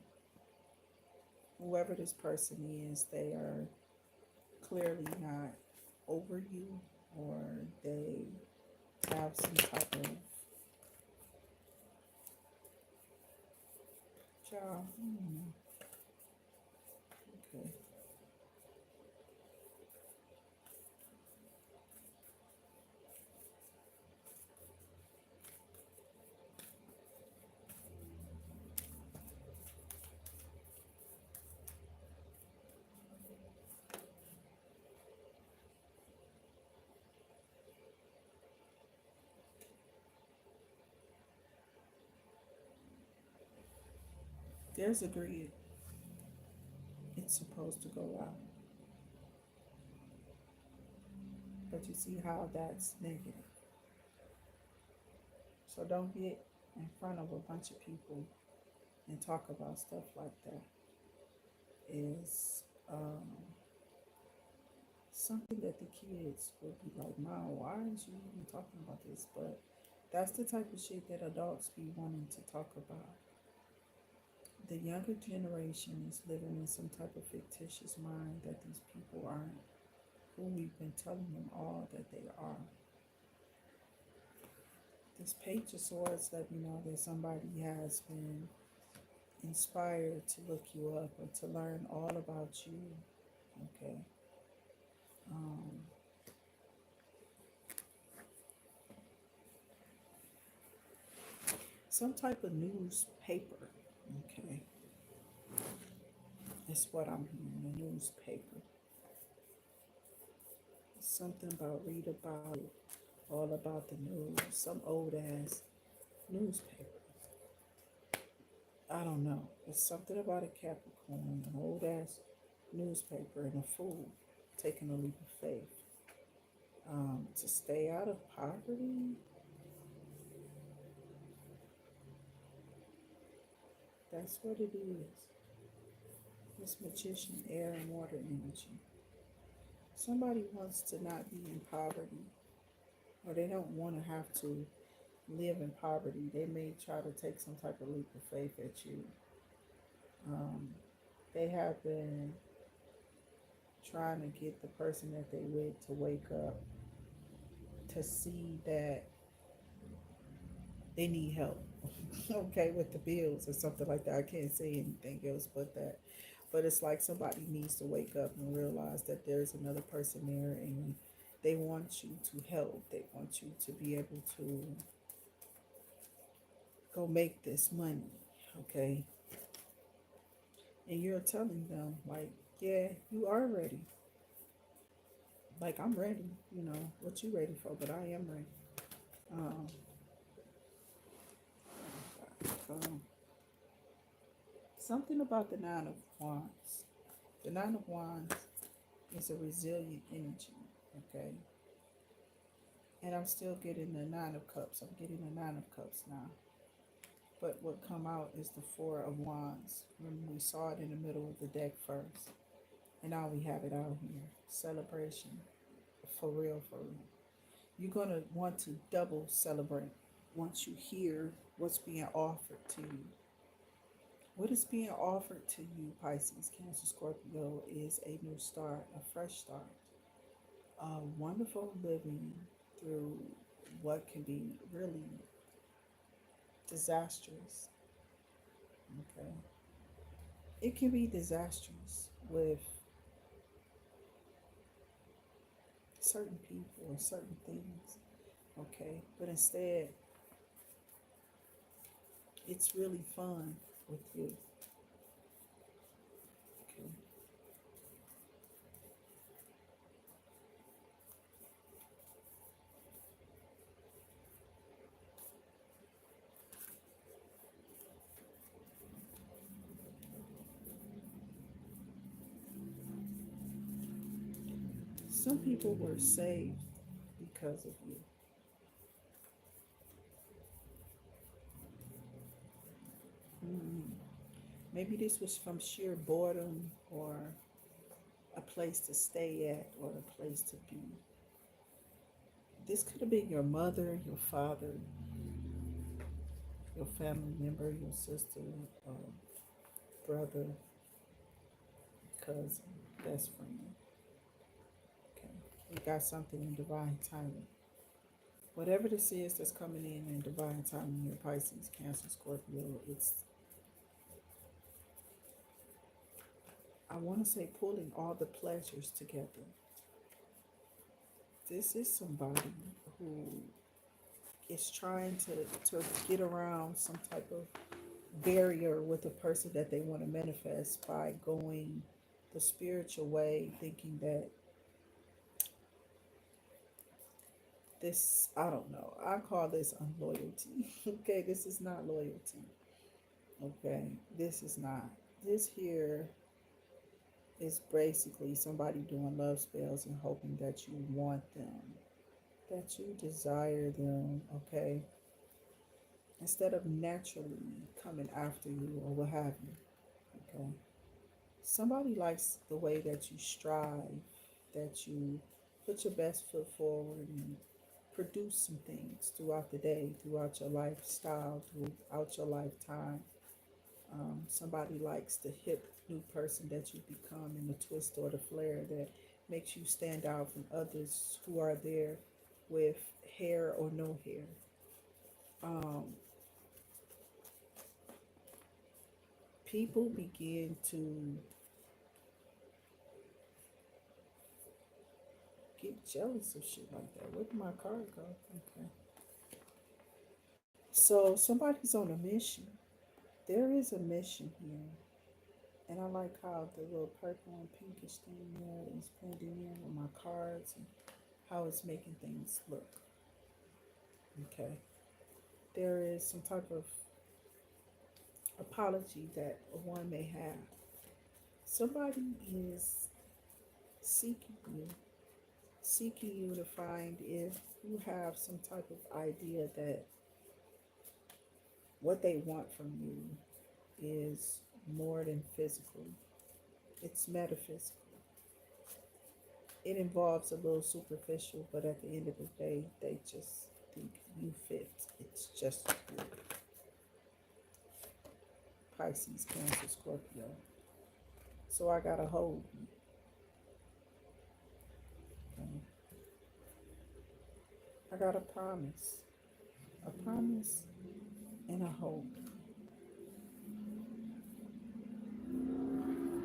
Whoever this person is, they are clearly not over you, or they have some type of job. Okay. There's a grid. It's supposed to go out. But you see how that's negative. So don't get in front of a bunch of people and talk about stuff like that. Is something that the kids will be like, Mom, why aren't you even talking about this? But that's the type of shit that adults be wanting to talk about. The younger generation is living in some type of fictitious mind that these people aren't who we've been telling them all that they are. This Page of Swords let me know that somebody has been inspired to look you up or to learn all about you. Okay. Um, some type of newspaper. Okay, it's what I'm hearing in the newspaper. Something about read about it, all about the news, some old ass newspaper. I don't know. It's something about a Capricorn, an old ass newspaper, and a fool taking a leap of faith. To stay out of poverty, that's what it is. This magician, air and water energy. Somebody wants to not be in poverty, or they don't want to have to live in poverty. They may try to take some type of leap of faith at you. Um, they have been trying to get the person that they with to wake up to see that they need help. Okay, with the bills or something like that. I can't say anything else but that. But it's like somebody needs to wake up and realize that there's another person there, and they want you to help. They want you to be able to go make this money. Okay. And you're telling them, like, yeah, you are ready. Like, I'm ready. What you ready for? But I am ready. Um, um, Something about the Nine of Wands. The Nine of Wands is a resilient energy, okay? And I'm still getting the Nine of Cups. I'm getting the Nine of Cups now. But what come out is the Four of Wands. Remember, we saw it in the middle of the deck first. And now we have it out here. Celebration. For real, for real. You're going to want to double celebrate once you hear what's being offered to you. What is being offered to you, Pisces, Cancer, Scorpio, is a new start, a fresh start, a wonderful living through what can be really disastrous. Okay. It can be disastrous with certain people or certain things. Okay. But instead, it's really fun with you. Okay. Some people were saved because of you. Mm. Maybe this was from sheer boredom or a place to stay at or a place to be. This could have been your mother, your father, your family member, your sister, um, brother, cousin, best friend. Okay. We got something in divine timing. Whatever this is that's coming in divine timing here, Pisces, Cancer, Scorpio, it's, I want to say, pulling all the pleasures together. This is somebody who is trying to get around some type of barrier with a person that they want to manifest by going the spiritual way, thinking that this, I don't know, I call this unloyalty. Okay, this is not loyalty. Okay, this is not. This here is basically somebody doing love spells and hoping that you want them, that you desire them, okay? Instead of naturally coming after you or what have you, okay? Somebody likes the way that you strive, that you put your best foot forward and produce some things throughout the day, throughout your lifestyle, throughout your lifetime. Somebody likes the hip new person that you become and the twist or the flair that makes you stand out from others who are there with hair or no hair. Um, People begin to get jealous of shit like that. Where did my card go? Okay. So somebody's on a mission. There is a mission here. And I like how the little purple and pinkish thing there is blending in with my cards and how it's making things look. Okay. There is some type of apology that one may have. Somebody is seeking you to find if you have some type of idea that what they want from you is more than physical, it's metaphysical. It involves a little superficial, but at the end of the day, they just think you fit. It's just you. Pisces, Cancer, Scorpio. So I gotta hold you. Okay. I got a promise and a hope.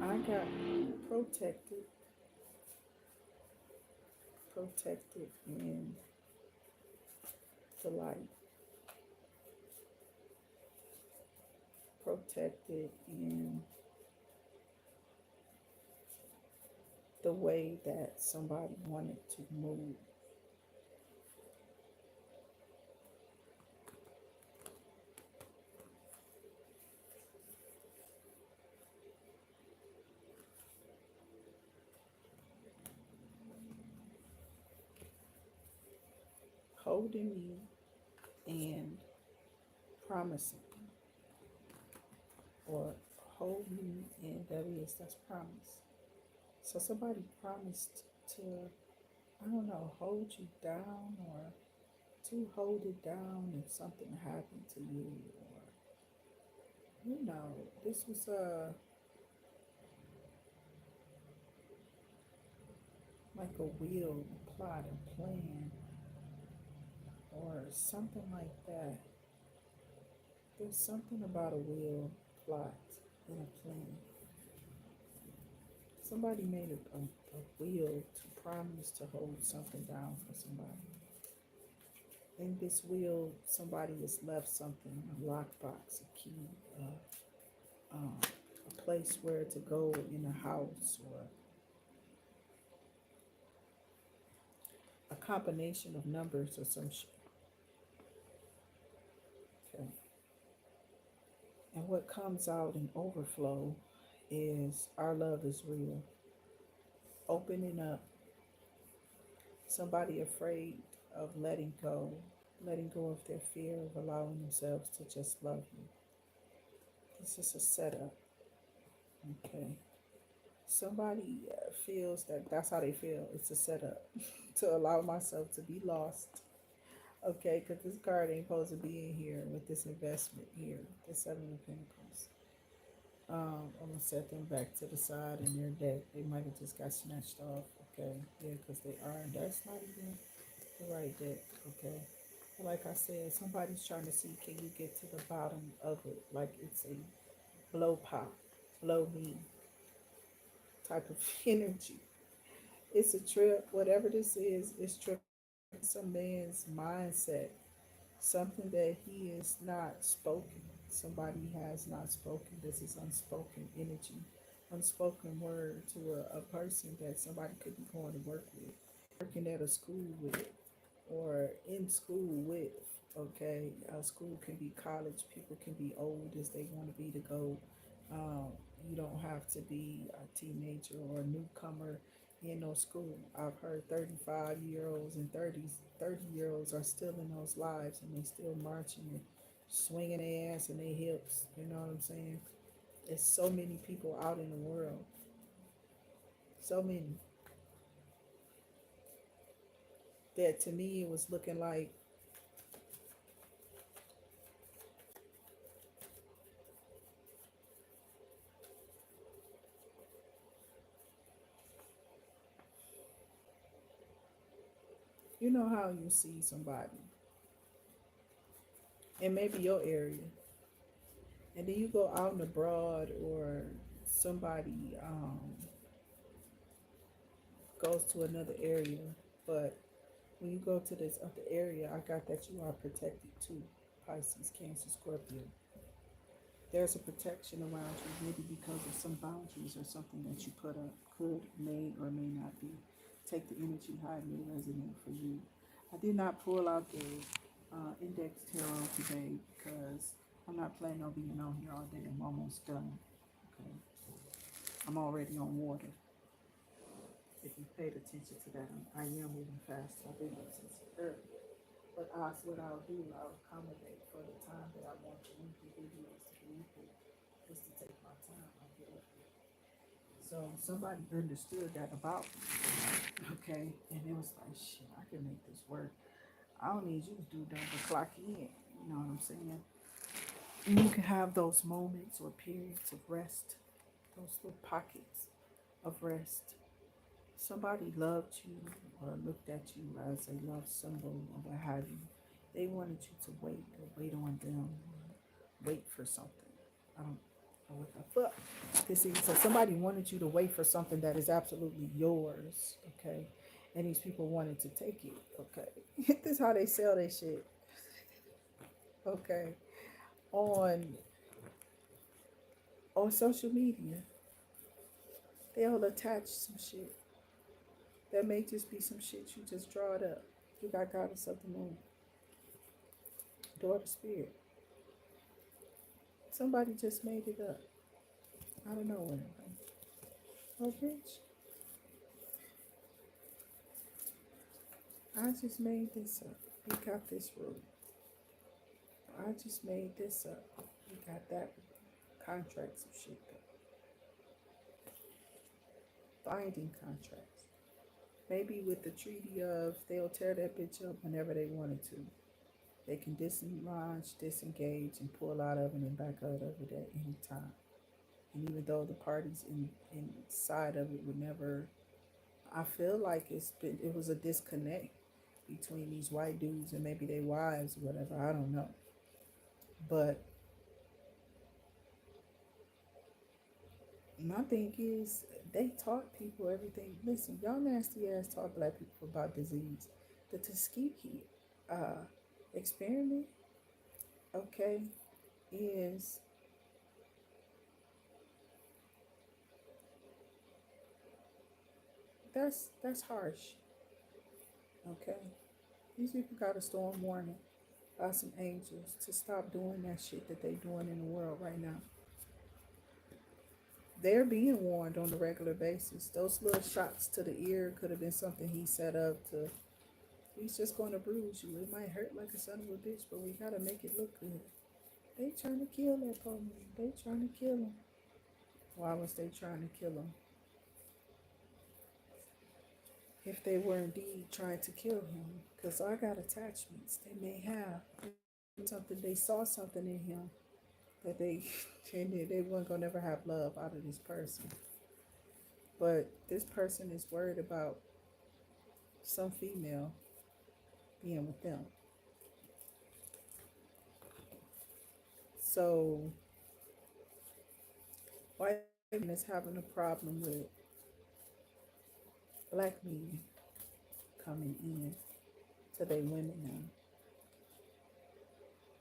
I got protected in the light, protected in the way that somebody wanted to move. Holding me and promising, or hold me and that's promise. So somebody promised to, I don't know, hold you down or to hold it down if something happened to you, or this was like a will, plot, a plan, or something like that. There's something about a will, plot, and a plan. Somebody made a will to promise to hold something down for somebody. In this will, somebody has left something, a lockbox, a key, a place where to go in a house, or a combination of numbers or some shit. Okay. And what comes out in overflow is our love is real. Opening up. Somebody afraid of letting go of their fear of allowing themselves to just love you. This is a setup. Okay. Somebody feels that that's how they feel. It's a setup to allow myself to be lost. Okay, because this card ain't supposed to be in here with this investment here, the Seven of Pentacles. I'm going to set them back to the side in their deck. They might have just got snatched off. Okay, yeah, because they are. That's not even the right deck. Okay. But like I said, somebody's trying to see, can you get to the bottom of it? Like it's a blow pop, blow me type of energy. It's a trip. Whatever this is, it's trip. Some man's mindset, something that he is not spoken. Somebody has not spoken. This is unspoken energy, unspoken word to a person that somebody could be going to work with, working at a school with, or in school with. Okay, school can be college. People can be old as they want to be to go. Um, you don't have to be a teenager or a newcomer in no school. I've heard 35-year-olds and 30-year-olds are still in those lives, and they still marching and swinging their ass and their hips. You know what I'm saying? There's so many people out in the world. So many. That to me it was looking like you know how you see somebody in maybe your area, and then you go out and abroad, or somebody goes to another area, but when you go to this other area, I got that you are protected too. Pisces, Cancer, Scorpio. There's a protection around you, maybe because of some boundaries or something that you put up, could, may, or may not be. Take the energy how it may resonate for you. I did not pull out the index tarot today because I'm not planning on being on here all day. I'm almost done. Okay, I'm already on water. If you paid attention to that, I am moving fast. I've been up since early. But what I'll do, I'll accommodate for the time that I want the weekly videos to be equal, is to take my time. I'll get up here. So somebody understood that about me, okay? And it was like, shit, I can make this work. I don't need you to do double clock in. You know what I'm saying? And you can have those moments or periods of rest, those little pockets of rest. Somebody loved you or looked at you as a love symbol or what have you. They wanted you to wait or wait on them or wait for something. I don't know what the fuck this is. So somebody wanted you to wait for something that is absolutely yours, okay? And these people wanted to take it, okay? This is how they sell their shit, okay? On social media, they'll attach some shit that may just be some shit you just draw it up. You got goddess of the moon, daughter spirit. Somebody just made it up. I don't know what. Oh, bitch. I just made this up. We got this rule. I just made this up. We got that contracts of shit. Binding contracts. Maybe with the treaty of they'll tear that bitch up whenever they wanted to. They can dislodge, disengage, and pull out of it and back out of it at any time. And even though the parties inside of it would never, I feel like it was a disconnect between these white dudes and maybe their wives or whatever. I don't know. But my thing is, they taught people everything. Listen, y'all nasty ass taught black people about disease. The Tuskegee experiment, okay, is that's harsh. Okay, these people got a storm warning by some angels to stop doing that shit that they doing in the world right now. They're being warned on a regular basis. Those little shots to the ear could have been something he set up to. He's just going to bruise you. It might hurt like a son of a bitch, but we gotta make it look good. They trying to kill that poor man. They trying to kill him. Why was they trying to kill him? If they were indeed trying to kill him, because I got attachments. They may have something. They saw something in him that they weren't gonna never have love out of this person. But this person is worried about some female being with them. So white women is having a problem with black men coming in to their women now.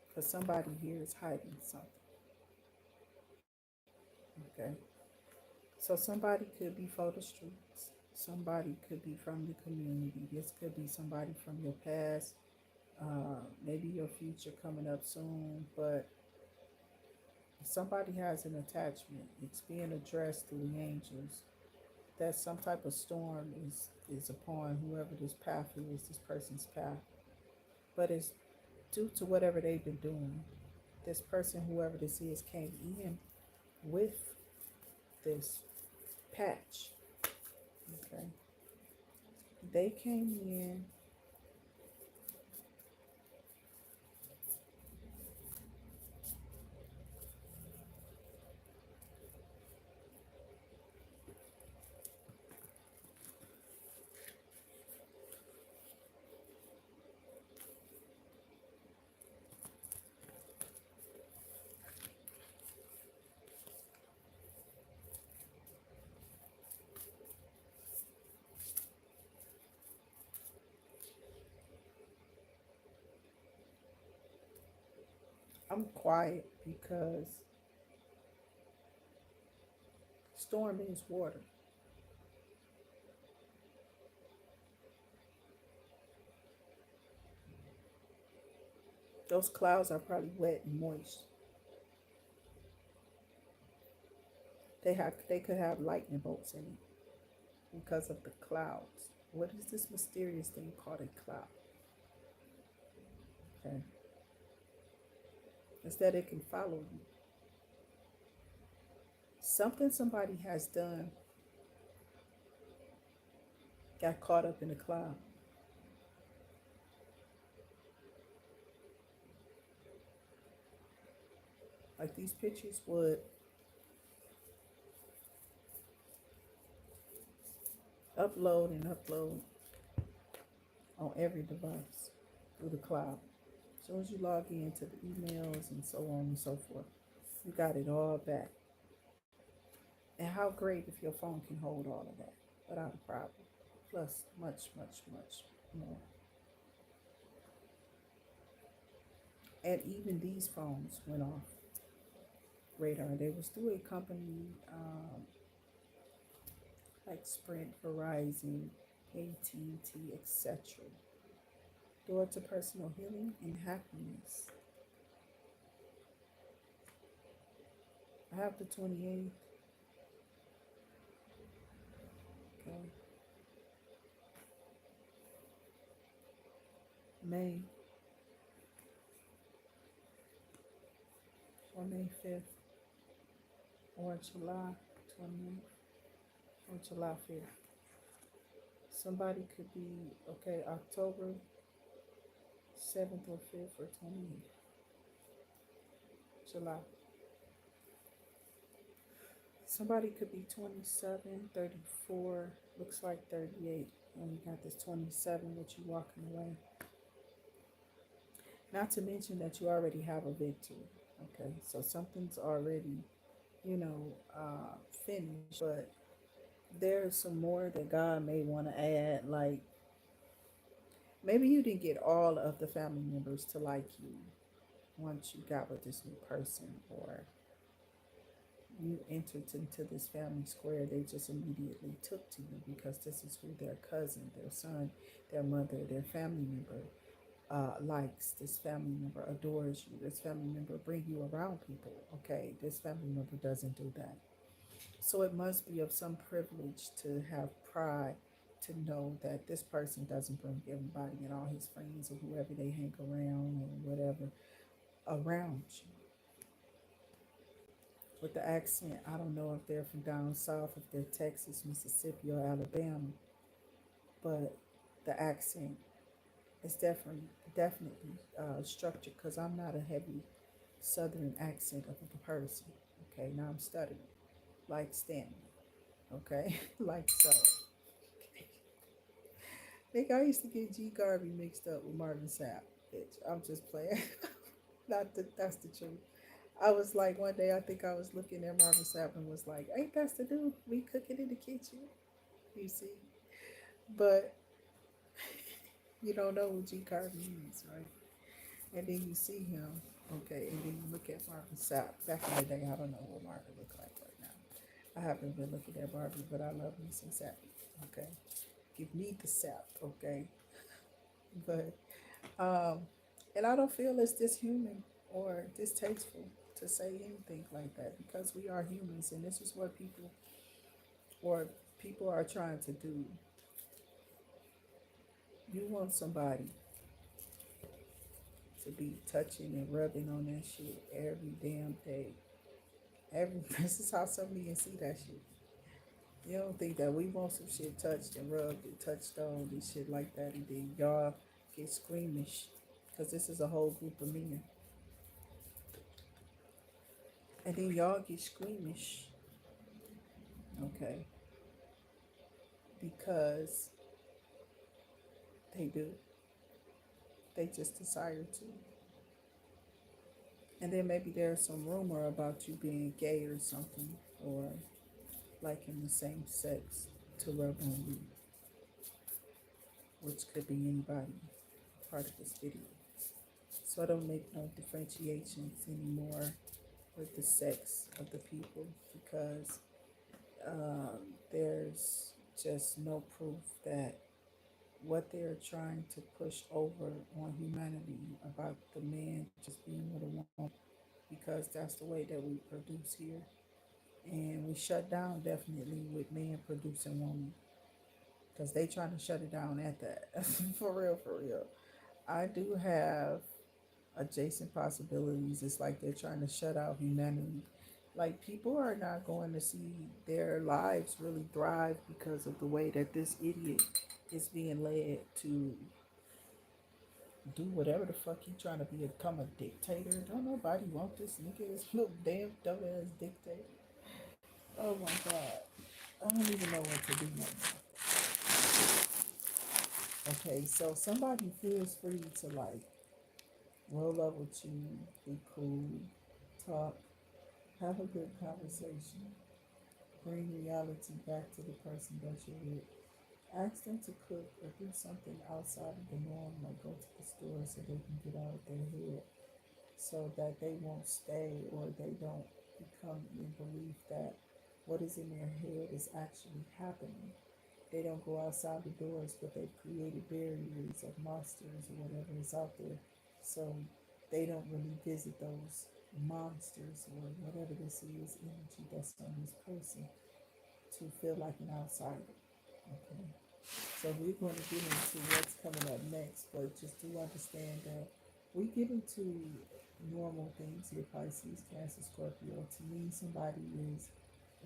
Because somebody here is hiding something. Okay. So somebody could be for the streets. Somebody could be from the community. This could be somebody from your past, maybe your future coming up soon. But somebody has an attachment. It's being addressed through the angels. That some type of storm is upon whoever this path is, this person's path. But it's due to whatever they've been doing. This person, whoever this is, came in with this patch. Okay. They came in I'm quiet because storm is water. Those clouds are probably wet and moist. They could have lightning bolts in it because of the clouds. What is this mysterious thing called a cloud? Okay. It's that it can follow you. Something somebody has done got caught up in a cloud. Like these pictures would upload and upload on every device through the cloud. As soon as you log into the emails and so on and so forth, you got it all back. And how great if your phone can hold all of that without a problem. Plus, much, much, much more. And even these phones went off radar. They was through a company like Sprint, Verizon, AT&T, etc. Door to personal healing and happiness. I have the 28th. Okay. May. Or May 5th. Or July 28th. Or July 5th. Somebody could be, okay, October 7th or 5th or 28th. July. Somebody could be 27, 34, looks like 38. And we got this 27 with you walking away. Not to mention that you already have a victory. Okay, so something's already, finished. But there's some more that God may want to add. Like, maybe you didn't get all of the family members to like you once you got with this new person, or you entered into this family square. They just immediately took to you because this is who their cousin, their son, their mother, their family member likes. This family member adores you. This family member bring you around people. Okay, this family member doesn't do that. So it must be of some privilege to have pride to know that this person doesn't bring everybody and all his friends or whoever they hang around or whatever around you. With the accent, I don't know if they're from down south, if they're Texas, Mississippi, or Alabama, but the accent is definitely structured because I'm not a heavy Southern accent of a person. Okay, now I'm stuttering like Stanley. Okay, like so. Think I used to get G Garvey mixed up with Marvin Sapp. Bitch, I'm just playing. That's the truth. I was like, one day I think I was looking at Marvin Sapp and was like, ain't that the dude we cooking in the kitchen? You see? But you don't know what G Garvey means, right? And then you see him, okay, and then you look at Marvin Sapp. Back in the day, I don't know what Marvin looked like right now. I haven't been looking at Barbie, but I love me some Sapp, okay? Give me the Sapp, okay? But, and I don't feel it's dishuman or distasteful to say anything like that because we are humans and this is what people are trying to do. You want somebody to be touching and rubbing on that shit every damn day. This is how some of you see that shit. You don't think that we want some shit touched and rubbed and touched on and shit like that, and then y'all get squeamish because this is a whole group of men. And then y'all get squeamish, okay, because they do. They just desire to. And then maybe there's some rumor about you being gay or something, or liking the same sex to rub on you, which could be anybody part of this video. So I don't make no differentiations anymore with the sex of the people because there's just no proof that what they're trying to push over on humanity about the man just being with a woman, because that's the way that we produce here. And we shut down definitely with man producing woman, because they trying to shut it down at that. For real, for real. I do have adjacent possibilities. It's like they're trying to shut out humanity. Like, people are not going to see their lives really thrive because of the way that this idiot is being led to do whatever the fuck he trying to become a dictator. Don't nobody want this nigga, this little damn dumbass dictator. Oh my god. I don't even know what to do now. Okay, so somebody feels free to like roll up with you, be cool, talk, have a good conversation, bring reality back to the person that you're with. Ask them to cook or do something outside of the norm, like go to the store so they can get out of their head, so that they won't stay or they don't become in belief that what is in their head is actually happening. They don't go outside the doors, but they've created barriers of monsters or whatever is out there. So they don't really visit those monsters or whatever this is energy that's on this person to feel like an outsider. Okay. So we're going to get into what's coming up next, but just do understand that we get into normal things here, Pisces, Cancer, Scorpio, to mean somebody is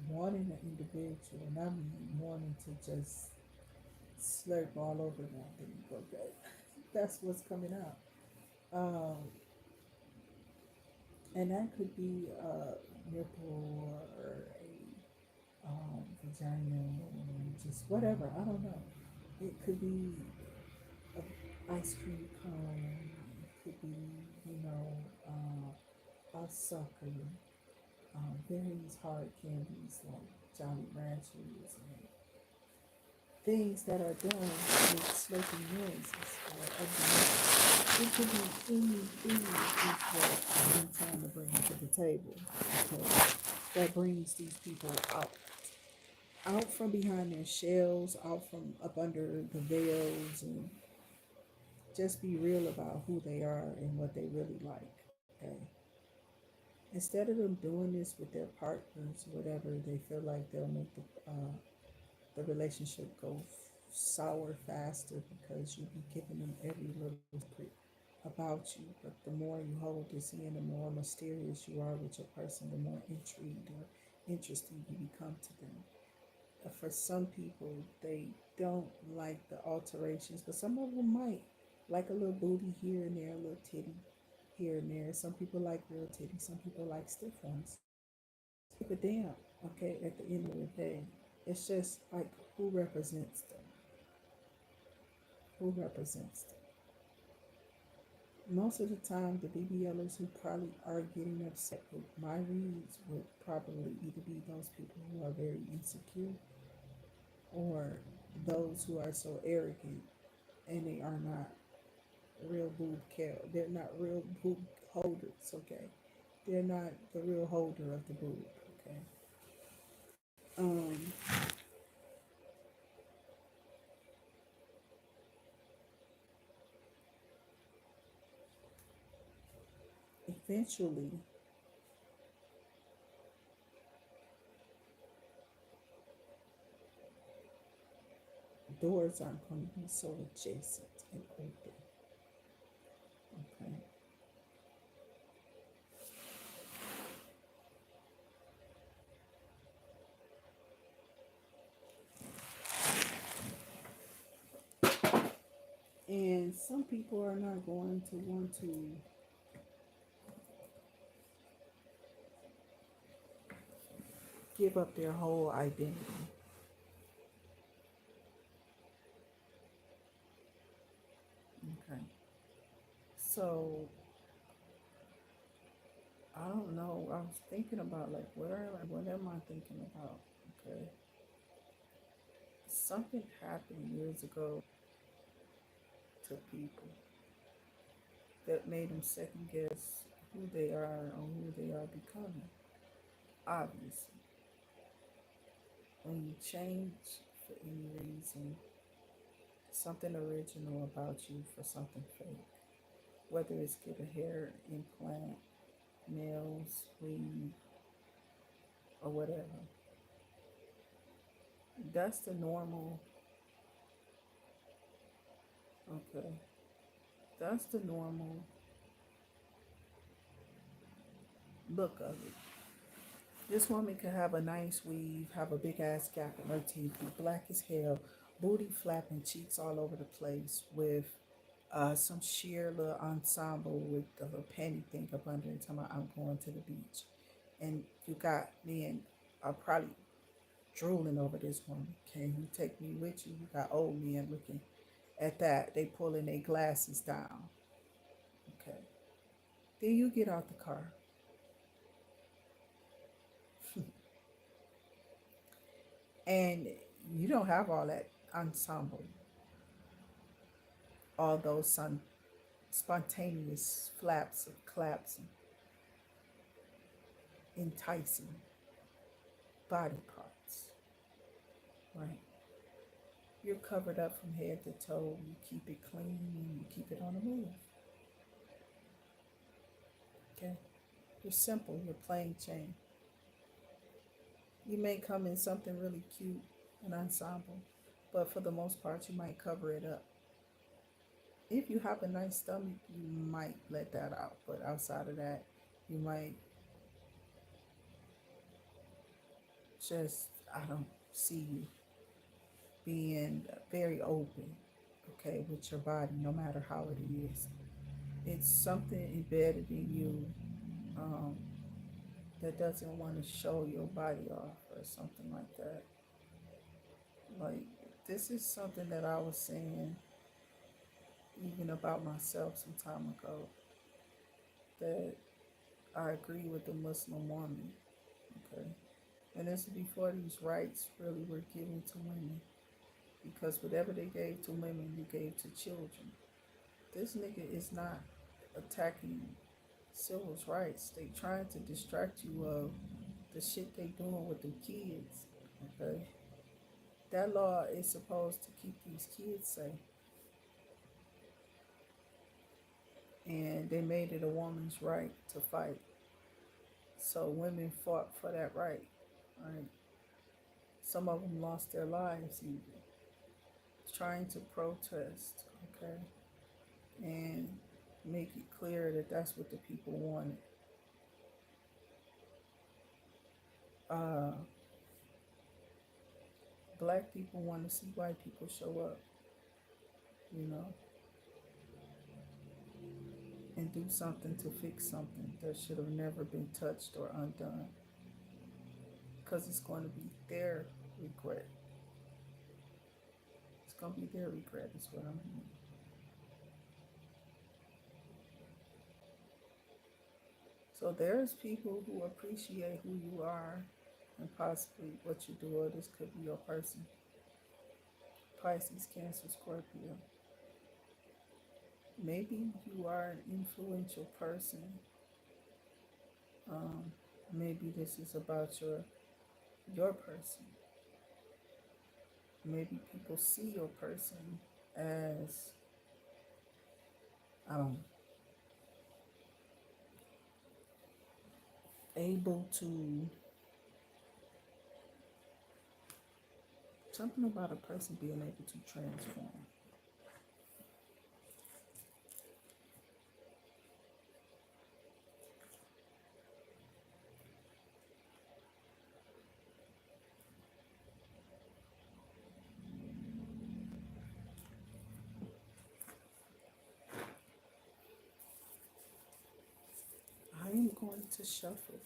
wanting an individual, and I mean wanting to just slurp all over that thing. Okay, that's what's coming out. Um, and that could be a nipple or a vagina or just whatever. I don't know. It could be an ice cream cone. It could be, you know, a sucker. Various hard candies like Jolly Ranchers and things that are done with slurping noises or other. It could be anything is what I'm trying to bring to the table. Okay, that brings these people out from behind their shells, out from up under the veils, and just be real about who they are and what they really like. Okay, instead of them doing this with their partners, whatever, they feel like they'll make the relationship go sour faster because you be giving them every little secret about you. But the more you hold this in, the more mysterious you are with your person, the more intrigued or interesting you become to them. For some people, they don't like the alterations, but some of them might like a little booty here and there, a little titty here and there. Some people like real titties, some people like stiff ones. Keep it down, okay, at the end of the day. It's just like who represents them? Who represents them? Most of the time, the BBLers who probably are getting upset with my reads would probably either be those people who are very insecure or those who are so arrogant and they are not real boob care. They're not real boob holders, okay? They're not the real holder of the boob, okay? Um, Eventually, doors aren't going to be so adjacent and open, okay? And some people are not going to want to give up their whole identity, okay? So I don't know. I was thinking about like what am I thinking about? Okay. Something happened years ago to people that made them second guess who they are or who they are becoming. Obviously. when you change for any reason, something original about you for something fake, whether it's get a hair implant, nails, weave, or whatever. That's the normal, okay, that's the normal look of it. This woman could have a nice weave, have a big ass gap in her teeth, be black as hell, booty flapping, cheeks all over the place with some sheer little ensemble with a little panty thing up under it, talking about I'm going to the beach. And you got men are probably drooling over this woman. Can you take me with you? You got old men looking at that. They pulling their glasses down. Okay. Then you get out the car. And you don't have all that ensemble, all those spontaneous flaps and claps and enticing body parts, right? You're covered up from head to toe. You keep it clean and you keep it on the move. Okay? You're simple. You're plain Jane. You may come in something really cute, an ensemble, but for the most part, you might cover it up. If you have a nice stomach, you might let that out. But outside of that, you might just, I don't see you being very open, okay, with your body, no matter how it is. It's something embedded in you that doesn't want to show your body off or something like that. Like, this is something that I was saying even about myself some time ago, that I agree with the Muslim woman, okay? And this is before these rights really were given to women, because whatever they gave to women, you gave to children. This nigga is not attacking civil rights. They trying to distract you of the shit they doing with the kids, okay? That law is supposed to keep these kids safe. And they made it a woman's right to fight. So women fought for that right, right? Some of them lost their lives even trying to protest, okay? And make it clear that that's what the people wanted. Black people want to see white people show up, you know, and do something to fix something that should have never been touched or undone, because it's going to be their regret. It's going to be their regret is what I'm hearing. So there's people who appreciate who you are and possibly what you do, or this could be your person. Pisces, Cancer, Scorpio. Maybe you are an influential person. Maybe this is about your person. Maybe people see your person as able to, something about a person being able to transform. I am going to shuffle.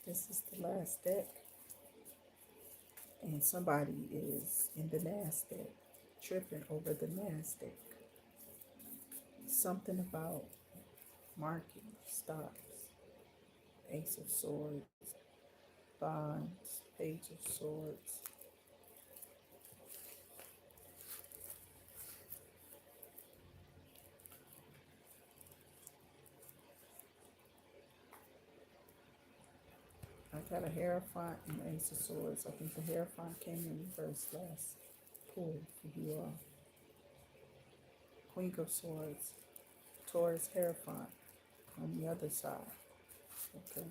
This is the last deck, and somebody is in the NASDAQ, tripping over the NASDAQ. Something about market, stocks, Ace of Swords, bonds, Page of Swords. got a Hierophant and Ace of Swords. I think the Hierophant came in reverse last pull for you all. Queen of Swords, Taurus Hierophant on the other side. Okay.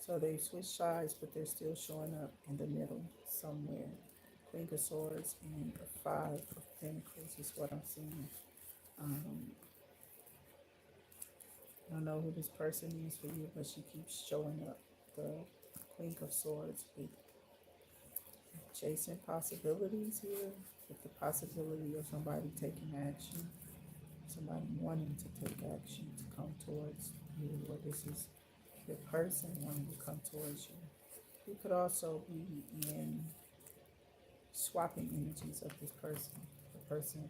So they switched sides, but they're still showing up in the middle somewhere. Queen of Swords and the Five of Pentacles is what I'm seeing. I don't know who this person is for you, but she keeps showing up. The Queen of Swords with chasing possibilities here, with the possibility of somebody taking action, somebody wanting to take action to come towards you, or this is the person wanting to come towards you. You could also be in swapping energies of this person, the person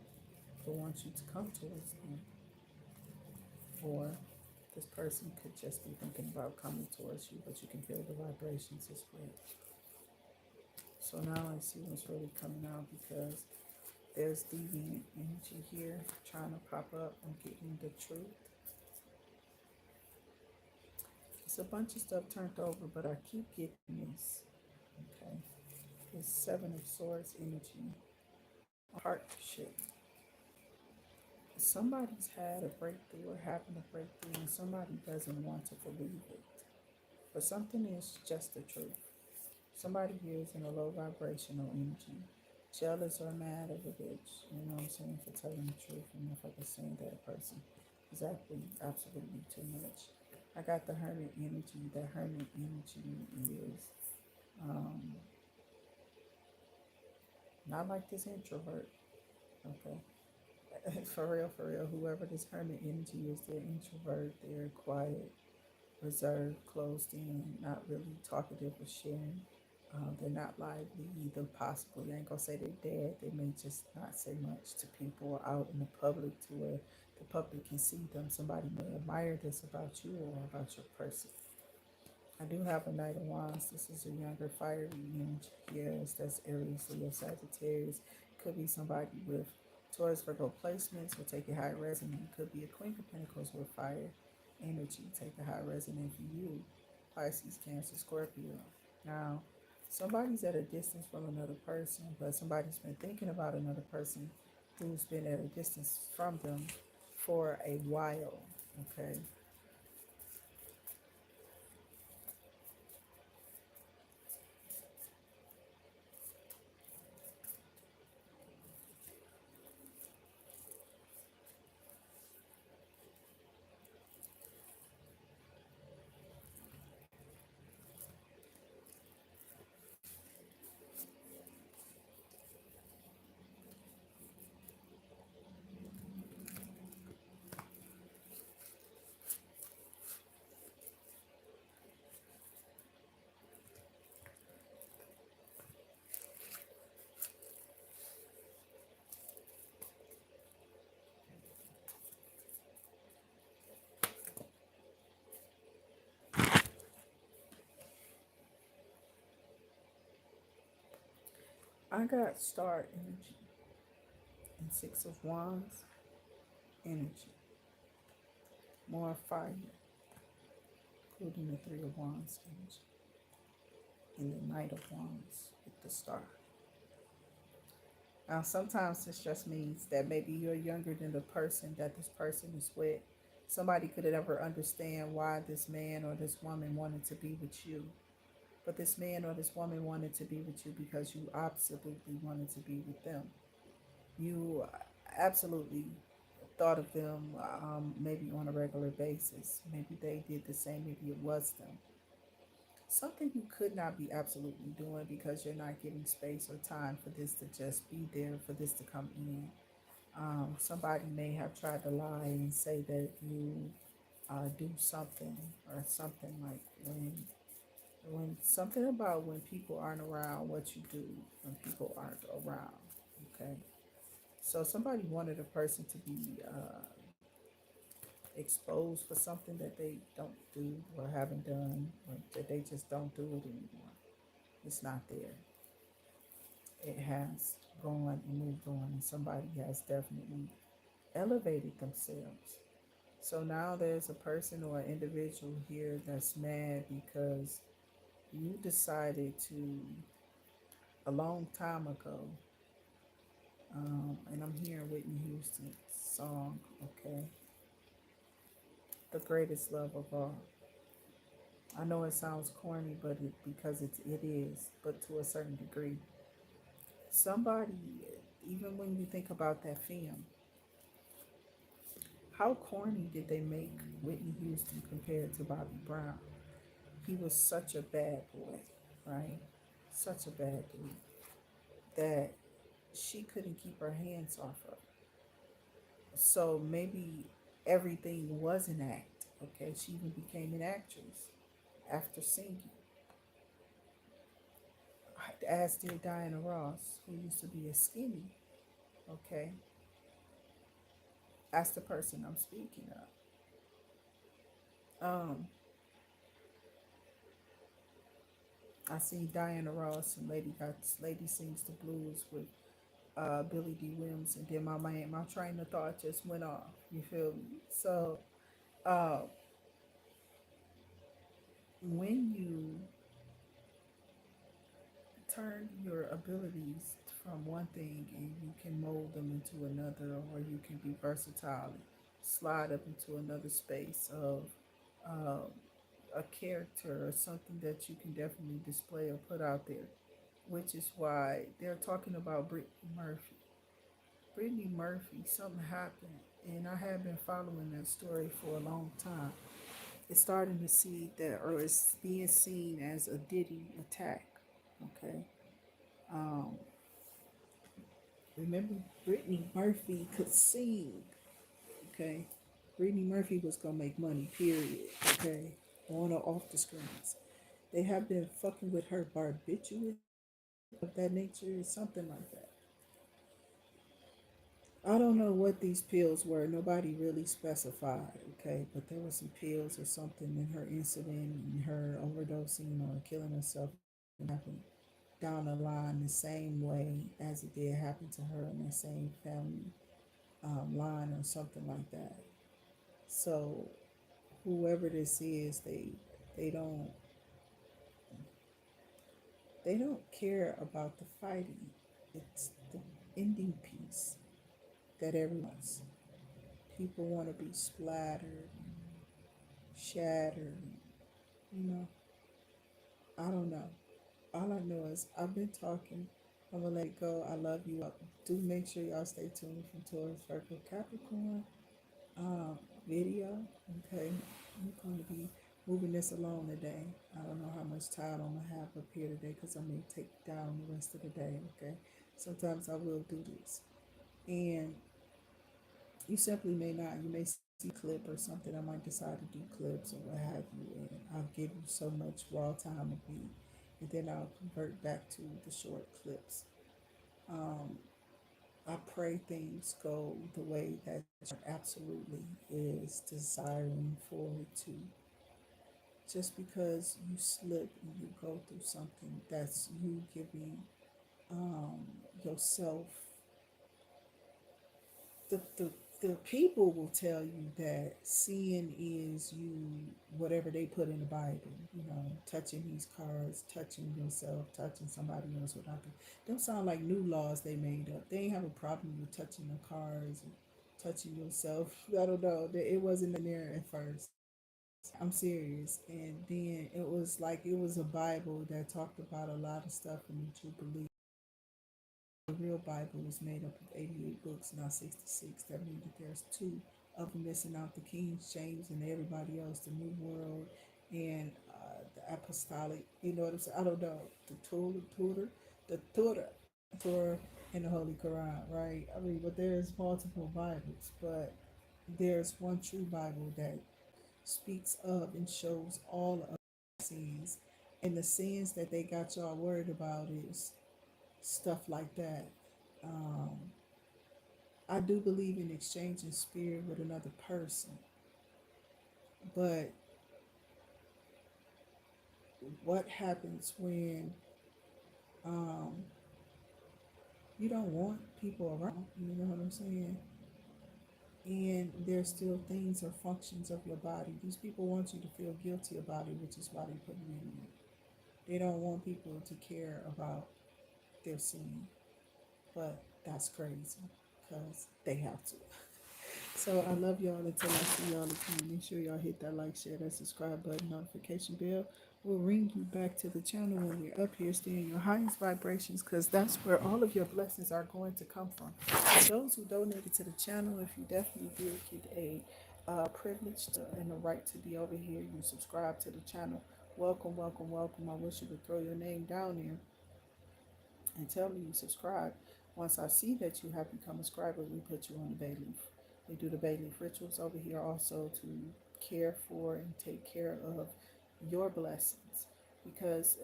who wants you to come towards them, or this person could just be thinking about coming towards you, but you can feel the vibrations as well. So now I see what's really coming out, because there's deviant energy here trying to pop up. I'm getting the truth. It's a bunch of stuff turned over, but I keep getting this. Okay. It's Seven of Swords energy. Partnership. Somebody's had a breakthrough or having a breakthrough, and somebody doesn't want to believe it. But something is just the truth. Somebody here is in a low vibrational energy. Jealous or mad of a bitch. You know what I'm saying? For telling the truth. And if I could say that person is absolutely too much. I got the hermit energy. The hermit energy is not like this introvert. Okay. For real, whoever this hermit energy is, they're introvert, they're quiet, reserved, closed in, not really talkative or sharing. They're not lively either, possibly. I ain't gonna say they're dead. They may just not say much to people out in the public to where the public can see them. Somebody may admire this about you or about your person. I do have a Knight of Wands. This is a younger, fiery energy. Yes, that's Aries, Leo, Sagittarius. Could be somebody with Taurus, Virgo placements will take a high resonant. Could be a Queen of Pentacles with fire energy. Take a high resonant for you. Pisces, Cancer, Scorpio. Now, somebody's at a distance from another person, but somebody's been thinking about another person who's been at a distance from them for a while. Okay. I got Star energy and Six of Wands energy. More fire, including the Three of Wands energy. And the Knight of Wands with the Star. Now, sometimes this just means that maybe you're younger than the person that this person is with. Somebody could never understand why this man or this woman wanted to be with you. But this man or this woman wanted to be with you because you absolutely wanted to be with them. You absolutely thought of them maybe on a regular basis. Maybe they did the same, maybe it was them. Something you could not be absolutely doing because you're not giving space or time for this to just be there, for this to come in. Somebody may have tried to lie and say that you do something or something like when something about when people aren't around, what you do when people aren't around. Okay. So somebody wanted a person to be exposed for something that they don't do or haven't done, or that they just don't do it anymore. It's not there. It has gone and moved on, and somebody has definitely elevated themselves. So now there's a person or an individual here that's mad because you decided to, a long time ago, and I'm hearing Whitney Houston's song, okay, The Greatest Love of All. I know it sounds corny, but because it is, but to a certain degree. Somebody, even when you think about that film, how corny did they make Whitney Houston compared to Bobby Brown? He was such a bad boy, right? Such a bad dude that she couldn't keep her hands off of. So maybe everything was an act. Okay, she even became an actress after singing. As did Diana Ross, who used to be a skinny. Okay, that's the person I'm speaking of. I see Diana Ross and Lady Sings the Blues with Billy D. Williams, and then my train of thought just went off. You feel me? So uh, when you turn your abilities from one thing and you can mold them into another, or you can be versatile and slide up into another space of uh, a character or something that you can definitely display or put out there, which is why they're talking about Brittany Murphy. Brittany Murphy, something happened, and I have been following that story for a long time. It's starting to see that, or it's being seen as a Diddy attack. Okay. Um, Remember, Brittany Murphy could sing. Okay. Brittany Murphy was gonna make money. Period. Okay. On or off the screens. They have been fucking with her barbiturate of that nature, something like that. I don't know what these pills were. Nobody really specified, okay? But there were some pills or something in her incident and her overdosing or killing herself happened down the line the same way as it did happen to her in that same family line or something like that. So whoever this is, they don't they don't care about the fighting. It's the ending piece that everyone's. People want to be splattered, shattered. You know, I don't know. All I know is I've been talking. I'm gonna let it go. I love you. Do make sure y'all stay tuned for Taurus Virgo Capricorn um, video. Okay, I'm going to be moving this along today. I don't know how much time I'm gonna have up here today because I may take down the rest of the day. Okay, sometimes I will do this, and you simply may not. You may see a clip or something. I might decide to do clips or what have you, and I'll give you so much raw time a week, and then I'll convert back to the short clips. Um, I pray things go the way that absolutely is desiring for it to. Just because you slip and you go through something, that's you giving um, yourself the the people will tell you that sin is you whatever they put in the Bible, touching these cards, touching yourself, touching somebody else without them. Don't sound like new laws they made up. They ain't have a problem with touching the cards and touching yourself. I don't know. It wasn't in there at first. I'm serious. And then it was like it was a Bible that talked about a lot of stuff in the Jubilee. The real Bible was made up of 88 books, not 66. That means that there's two of them missing out, the King James and everybody else, the New World and the Apostolic. You know what I'm saying? I don't know. The Torah, and the Holy Quran, right? I mean, but there's multiple Bibles, but there's one true Bible that speaks of and shows all of the sins. And the sins that they got y'all worried about is stuff like that. Um, I do believe in exchanging spirit with another person, but what happens when um, you don't want people around? You know what I'm saying? And there's still things or functions of your body. These people want you to feel guilty about it, which is why they put you in there. They don't want people to care about their sin, but that's crazy because they have to. So I love y'all until I see y'all again. Make sure y'all hit that like, share, that subscribe button, notification bell. Will ring you back to the channel when we're up here. Stay in your highest vibrations because that's where all of your blessings are going to come from. For those who donated to the channel, if you definitely did get a privilege and a right to be over here, you subscribe to the channel. Welcome, welcome, welcome. I wish you would throw your name down there and tell me you subscribe. Once I see that you have become a scriber, we put you on the bayleaf. We do the bayleaf rituals over here also to care for and take care of your blessings because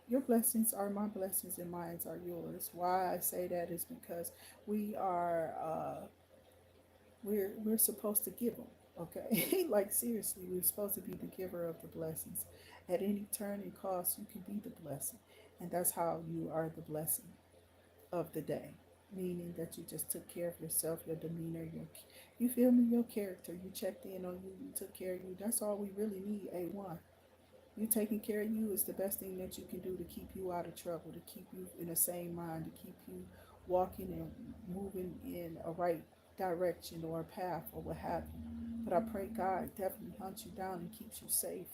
your blessings are my blessings and mine are yours. Why I say that is because we are we're supposed to give them. Okay, like seriously, we're supposed to be the giver of the blessings. At any turn and cost, you can be the blessing, and that's how you are the blessing of the day, meaning that you just took care of yourself, your demeanor, you feel me, your character. You checked in on you, you took care of you. That's all we really need. A1. You taking care of you is the best thing that you can do to keep you out of trouble, to keep you in the same mind, to keep you walking and moving in a right direction or a path or what have you. But I pray God definitely hunts you down and keeps you safe.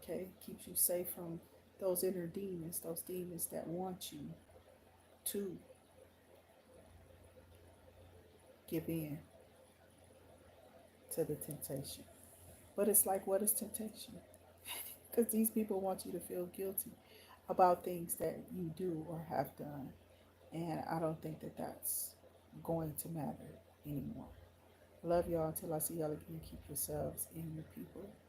Okay, keeps you safe from those inner demons, those demons that want you to give in to the temptation. But it's like, what is temptation? Because these people want you to feel guilty about things that you do or have done. And I don't think that that's going to matter anymore. Love y'all until I see y'all again. Keep yourselves and your people